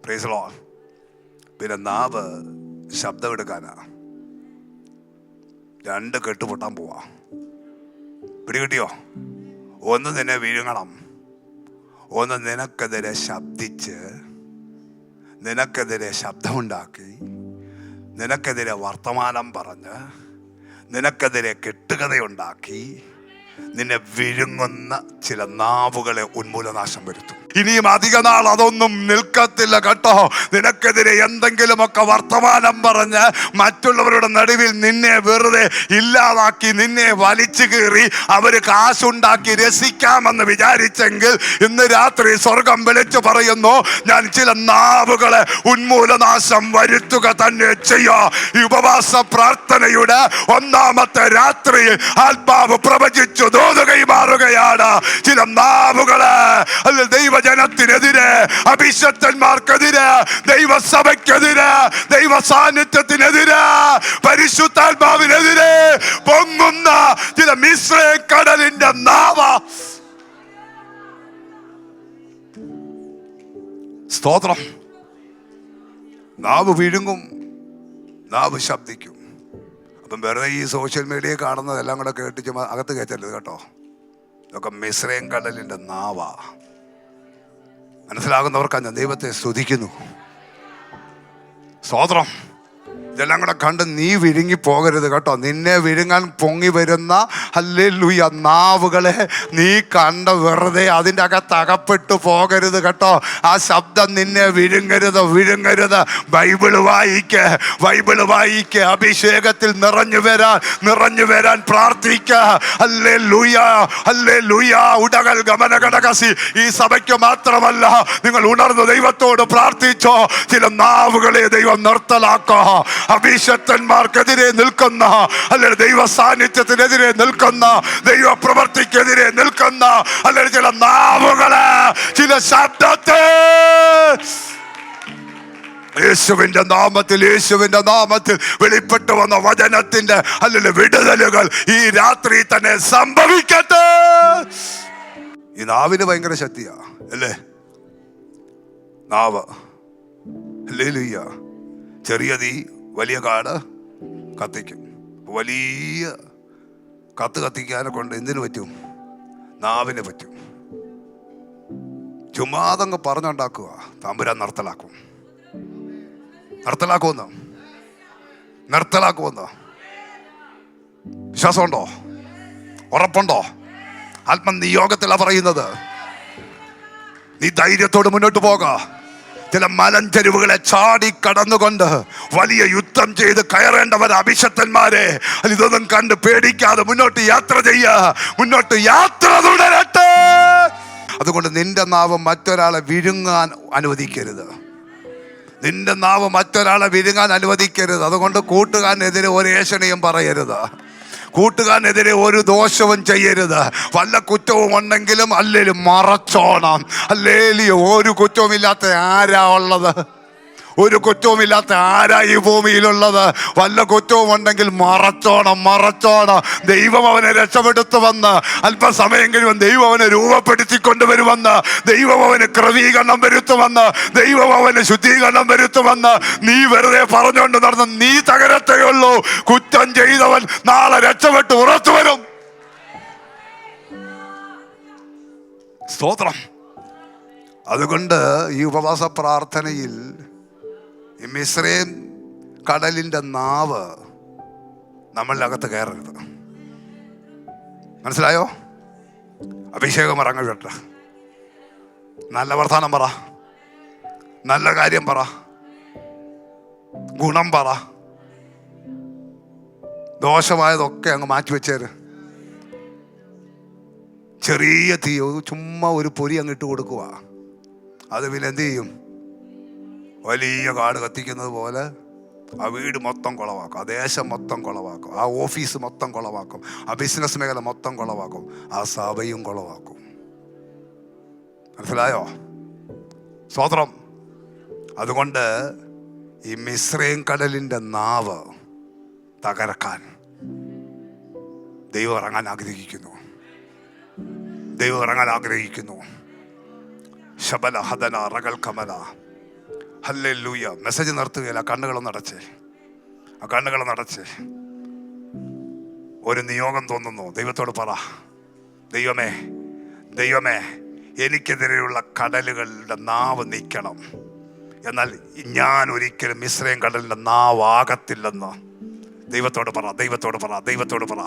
Praise the Lord. പിന്നെ നാവ് ശബ്ദം എടുക്കാനാ. രണ്ട് കെട്ടുപൊട്ടാൻ പോവാ. പിടികിട്ടിയോ? ഒന്ന് നിന്നെ വിഴുങ്ങണം, ഒന്ന് നിനക്കെതിരെ ശബ്ദിച്ച്, നിനക്കെതിരെ ശബ്ദമുണ്ടാക്കി, നിനക്കെതിരെ വർത്തമാനം പറഞ്ഞ്, നിനക്കെതിരെ കെട്ടുകഥയുണ്ടാക്കി നിന്നെ വിഴുങ്ങുന്ന ചില നാവുകളെ ഉന്മൂലനാശം വരുത്തും. ഇനിയും അധിക നാൾ അതൊന്നും നിൽക്കത്തില്ല കേട്ടോ. നിനക്കെതിരെ എന്തെങ്കിലുമൊക്കെ വർത്തമാനം പറഞ്ഞ് മറ്റുള്ളവരുടെ നടുവിൽ നിന്നെ വെറുതെ ഇല്ലാതാക്കി, നിന്നെ വലിച്ചു കീറി അവര് കാശുണ്ടാക്കി രസിക്കാമെന്ന് വിചാരിച്ചെങ്കിൽ ഇന്ന് രാത്രി സ്വർഗം വിളിച്ചു പറയുന്നു, ഞാൻ ചില നാവുകളെ ഉന്മൂലനാശം വരുത്തുക തന്നെ ചെയ്യാ. ഈ ഉപവാസ പ്രാർത്ഥനയുടെ ഒന്നാമത്തെ രാത്രിയിൽ ആത്മാവ് പ്രവചിച്ചു ദൂതുകൈമാറുകയാണ്. ചില നാവുകള് അല്ല ദൈവജനത്തിനെതിരെ, അഭിഷക്തന്മാർക്കെതിരെ, ദൈവസഭയ്ക്കെതിരെ, ദൈവ സാന്നിധ്യത്തിനെതിരെ, പരിശുദ്ധാത്മാവിനെതിരെ പൊങ്ങുന്ന ചില മിസ്രയീം കടലിന്റെ നാവ. സ്തോത്രം. നാവ് വിഴുങ്ങും, നാവ് ശബ്ദിക്കും. അപ്പം വെറുതെ ഈ സോഷ്യൽ മീഡിയ കാണുന്നതെല്ലാം കൂടെ കേട്ടിച്ച് അകത്ത് കയറ്റരുത് കേട്ടോ. ഇതൊക്കെ മിസ്രയീം കടലിന്റെ നാവാ. മനസ്സിലാകുന്നവർക്ക് ഞാൻ ദൈവത്തെ സ്തുതിക്കുന്നു. സ്തോത്രം. ഇതെല്ലാം കൂടെ കണ്ട് നീ വിഴുങ്ങി പോകരുത് കേട്ടോ. നിന്നെ വിഴുങ്ങാൻ പൊങ്ങി വരുന്ന ഹല്ലേലൂയ നാവുകളെ നീ കണ്ട വെറുതെ അതിൻ്റെ അകത്ത് അകപ്പെട്ടു പോകരുത് കേട്ടോ. ആ ശബ്ദം നിന്നെ വിഴുങ്ങരുത്, വിഴുങ്ങരുത്. ബൈബിള് വായിക്ക്, അഭിഷേകത്തിൽ നിറഞ്ഞു വരാൻ പ്രാർത്ഥിക്ക. ഹല്ലേലൂയ. ഉടകൽ ഗമനഘടകസി. ഈ സഭയ്ക്ക് മാത്രമല്ല, നിങ്ങൾ ഉണർന്ന് ദൈവത്തോട് പ്രാർത്ഥിച്ചോ. ചില നാവുകളെ ദൈവം നിർത്തലാക്കോ. അഭിഷക്തന്മാർക്കെതിരെ നിൽക്കുന്ന, അല്ലെങ്കിൽ ദൈവ സാന്നിധ്യത്തിനെതിരെ നിൽക്കുന്ന, ദൈവ പ്രവർത്തിക്കെതിരെ നിൽക്കുന്ന, അല്ലെങ്കിൽ ചില നാവുകള്, ചില ശബ്ദത്തെ യേശുവിന്റെ നാമത്തിൽ വെളിപ്പെട്ടു വന്ന വചനത്തിന്റെ അല്ലെങ്കിൽ വിടുതലുകൾ ഈ രാത്രി തന്നെ സംഭവിക്കട്ടെ. ഈ നാവിന് ഭയങ്കര ശക്തിയാ അല്ലേ? നാവ്. ഹല്ലേലൂയ. ചെറിയ തീ വലിയ കാട് കത്തിക്കും. വലിയ കത്തിക്കാനെ കൊണ്ട് എന്തിനു പറ്റും? നാവിന് പറ്റും. ചുമ്മാതങ്ങ് പറഞ്ഞുണ്ടാക്കുക. തമ്പുരാൻ നിർത്തലാക്കുമെന്നോ വിശ്വാസമുണ്ടോ? ഉറപ്പുണ്ടോ? ആത്മനിയോഗത്തിലാ പറയുന്നത്. നീ ധൈര്യത്തോട് മുന്നോട്ട് പോക. ചില മലഞ്ചെരുവുകളെ ചാടി കടന്നുകൊണ്ട് വലിയ യുദ്ധം ചെയ്ത് കയറേണ്ടവർ അഭിഷക്തന്മാരെ, ഇതൊന്നും കണ്ട് പേടിക്കാതെ മുന്നോട്ട് യാത്ര തുടരട്ടെ. അതുകൊണ്ട് നിന്റെ നാവ് മറ്റൊരാളെ വിഴുങ്ങാൻ അനുവദിക്കരുത്. അതുകൊണ്ട് കൂട്ടുകാരനെതിരെ ഒരു ഏഷണിയും പറയരുത്. കൂട്ടുകാരനെതിരെ ഒരു ദോഷവും ചെയ്യരുത്. വല്ല കുറ്റവും ഉണ്ടെങ്കിലും അല്ലേലും മറച്ചോണം. അല്ലേലിയോ ഒരു കുറ്റവുമില്ലാത്ത ആരാ ഉള്ളത്? ഒരു കുറ്റവുമില്ലാത്ത ആരാ ഈ ഭൂമിയിലുള്ളത്? വല്ല കുറ്റവും ഉണ്ടെങ്കിൽ മറച്ചോണം. ദൈവം അവനെ രക്ഷപ്പെടുത്തുമെന്ന്, അല്പസമയം കഴിയുമ്പോൾ ദൈവം അവനെ രൂപപ്പെടുത്തിക്കൊണ്ടുവരുമെന്ന്, ദൈവം അവന് ക്രമീകരണം വരുത്തുമെന്ന്, ദൈവം അവന് ശുദ്ധീകരണം വരുത്തുമെന്ന് നീ വെറുതെ പറഞ്ഞുകൊണ്ട് നടന്ന് നീ തകരത്തേയുള്ളൂ. കുറ്റം ചെയ്തവൻ നാളെ രക്ഷപ്പെട്ട് ഉറച്ചു വരും. സ്തോത്രം. അതുകൊണ്ട് ഈ ഉപവാസ പ്രാർത്ഥനയിൽ ഈ മിസ്രയീം കടലിന്റെ നാവ് നമ്മളുടെ അകത്ത് കയറരുത്. മനസ്സിലായോ? അഭിഷേകം ഇറങ്ങട്ടെ. നല്ല വർത്താനം പറ, നല്ല കാര്യം പറ, ഗുണം പറ. ദോഷമായതൊക്കെ അങ്ങ് മാറ്റിവെച്ചേര്. ചെറിയ തീ ചുമ്മാ ഒരു പൊരി അങ്ങ് ഇട്ട് കൊടുക്കുക. അത് പിന്നെ എന്ത് ചെയ്യും? വലിയ കാട് കത്തിക്കുന്നത് പോലെ ആ വീട് മൊത്തം കുളവാക്കും, ആ ദേശം മൊത്തം കുളവാക്കും, ആ ഓഫീസ് മൊത്തം കുളവാക്കും, ആ ബിസിനസ് മേഖല മൊത്തം കുളവാക്കും, ആ സഭയും കുളവാക്കും. മനസ്സിലായോ? സ്തോത്രം. അതുകൊണ്ട് ഈ മിസ്രയീം കടലിന്റെ നാവ് തകർക്കാൻ ദൈവം ഇറങ്ങാൻ ആഗ്രഹിക്കുന്നു. ദൈവം ഇറങ്ങാൻ ആഗ്രഹിക്കുന്നു. ശബല ഹദന റഗൽ കമല. ഹല്ലേലൂയ. മെസ്സേജ് നിർത്തുകയില്ല. കണ്ണുകളൊന്ന് അടച്ചേ. ആ കണ്ണുകളൊന്ന് അടച്ചേ. ഒരു നിയോഗം തോന്നുന്നു. ദൈവത്തോട് പറ, ദൈവമേ, ദൈവമേ, എനിക്കെതിരെയുള്ള കടലുകളുടെ നാവ് നീക്കണം. എന്നാൽ ഞാൻ ഒരിക്കലും മിസ്രയീം കടലിന്റെ നാവാകത്തില്ലെന്ന് ദൈവത്തോട് പറ. ദൈവത്തോട് പറ. ദൈവത്തോട് പറ,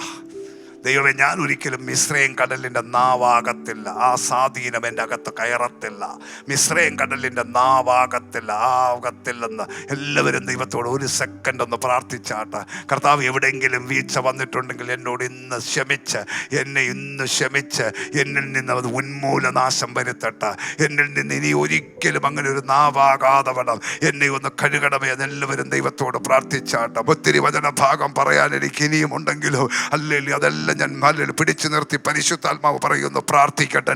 ദൈവമേ, ഞാൻ ഒരിക്കലും മിസ്രയീം കടലിന്റെ നാവാകത്തില്ല. ആ സ്വാധീനം എൻ്റെ അകത്ത് കയറത്തില്ല. മിസ്രയീം കടലിന്റെ നാവാകത്തില്ല, ആകത്തില്ലെന്ന് എല്ലാവരും ദൈവത്തോട് ഒരു സെക്കൻഡ് ഒന്ന് പ്രാർത്ഥിച്ചാട്ട്. കർത്താവ്, എവിടെയെങ്കിലും വീഴ്ച വന്നിട്ടുണ്ടെങ്കിൽ എന്നോട് ഇന്ന് ക്ഷമിച്ച്, എന്നെ ഇന്ന് ക്ഷമിച്ച് എന്നിൽ നിന്ന് അത് ഉന്മൂലനാശം വരുത്തട്ടെ. എന്നിൽ നിന്ന് ഇനി ഒരിക്കലും അങ്ങനെ ഒരു നാവാകാതെ വേണം എന്നെ ഒന്ന് കഴുകണമേ എന്നെല്ലാവരും ദൈവത്തോട് പ്രാർത്ഥിച്ചാട്ട്. ഒത്തിരി വചനഭാഗം പറയാൻ എനിക്ക് ഇനിയും ഉണ്ടെങ്കിലും അല്ലെങ്കിൽ അതെല്ലാം ഞാൻ പിടിച്ചു നിർത്തി പരിശുദ്ധാത്മാവ് പറയുന്നു, പ്രാർത്ഥിക്കട്ടെ.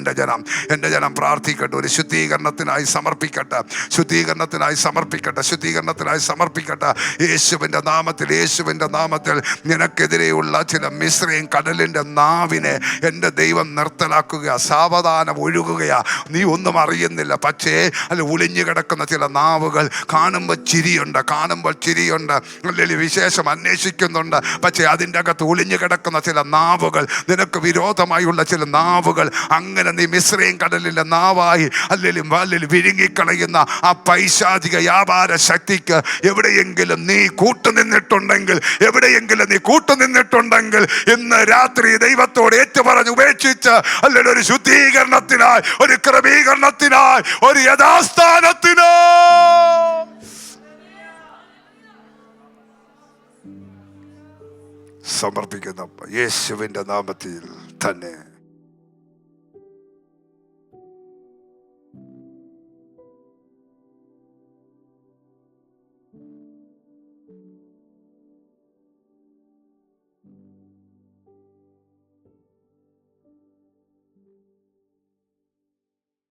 എൻ്റെ ജനം പ്രാർത്ഥിക്കട്ടെ. ഒരു ശുദ്ധീകരണത്തിനായി സമർപ്പിക്കട്ടെ. ശുദ്ധീകരണത്തിനായി സമർപ്പിക്കട്ടെ. ശുദ്ധീകരണത്തിനായി സമർപ്പിക്കട്ടെ. യേശുവിൻ്റെ നാമത്തിൽ, യേശുവിൻ്റെ നാമത്തിൽ നിനക്കെതിരെയുള്ള ചില മിസ്രയീം കടലിൻ്റെ നാവിനെ എൻ്റെ ദൈവം നിർത്തലാക്കുക. സാവധാനം ഒഴുകുകയാ. നീ ഒന്നും അറിയുന്നില്ല. പക്ഷേ അല്ല, ഒളിഞ്ഞു കിടക്കുന്ന ചില നാവുകൾ കാണുമ്പോൾ ചിരിയുണ്ട്, കാണുമ്പോൾ ചിരിയുണ്ട്, അല്ലെങ്കിൽ വിശേഷം അന്വേഷിക്കുന്നുണ്ട്. പക്ഷേ അതിൻ്റെ അകത്ത് ഒളിഞ്ഞു കിടക്കുന്ന ചില നാവുകൾ, നിനക്ക് വിരോധമായുള്ള ചില നാവുകൾ, അങ്ങനെ നീ മിസ്രയീം കടലിലെ നാവായി അല്ലെങ്കിൽ വിഴുങ്ങിക്കളയുന്ന ആ പൈശാചിക വ്യാപാര ശക്തിക്ക് എവിടെയെങ്കിലും നീ കൂട്ടുനിന്നിട്ടുണ്ടെങ്കിൽ, എവിടെയെങ്കിലും നീ കൂട്ടുനിന്നിട്ടുണ്ടെങ്കിൽ ഇന്ന് രാത്രി ദൈവത്തോട് ഏറ്റുപറഞ്ഞ് ഉപേക്ഷിച്ച് അല്ലെങ്കിൽ ഒരു ശുദ്ധീകരണത്തിനായി, ഒരു ക്രമീകരണത്തിനായി, ഒരു യഥാസ്ഥാനത്തിനായി സമർപ്പിക്കുന്ന യേശുവിൻ്റെ നാമത്തിൽ തന്നെ.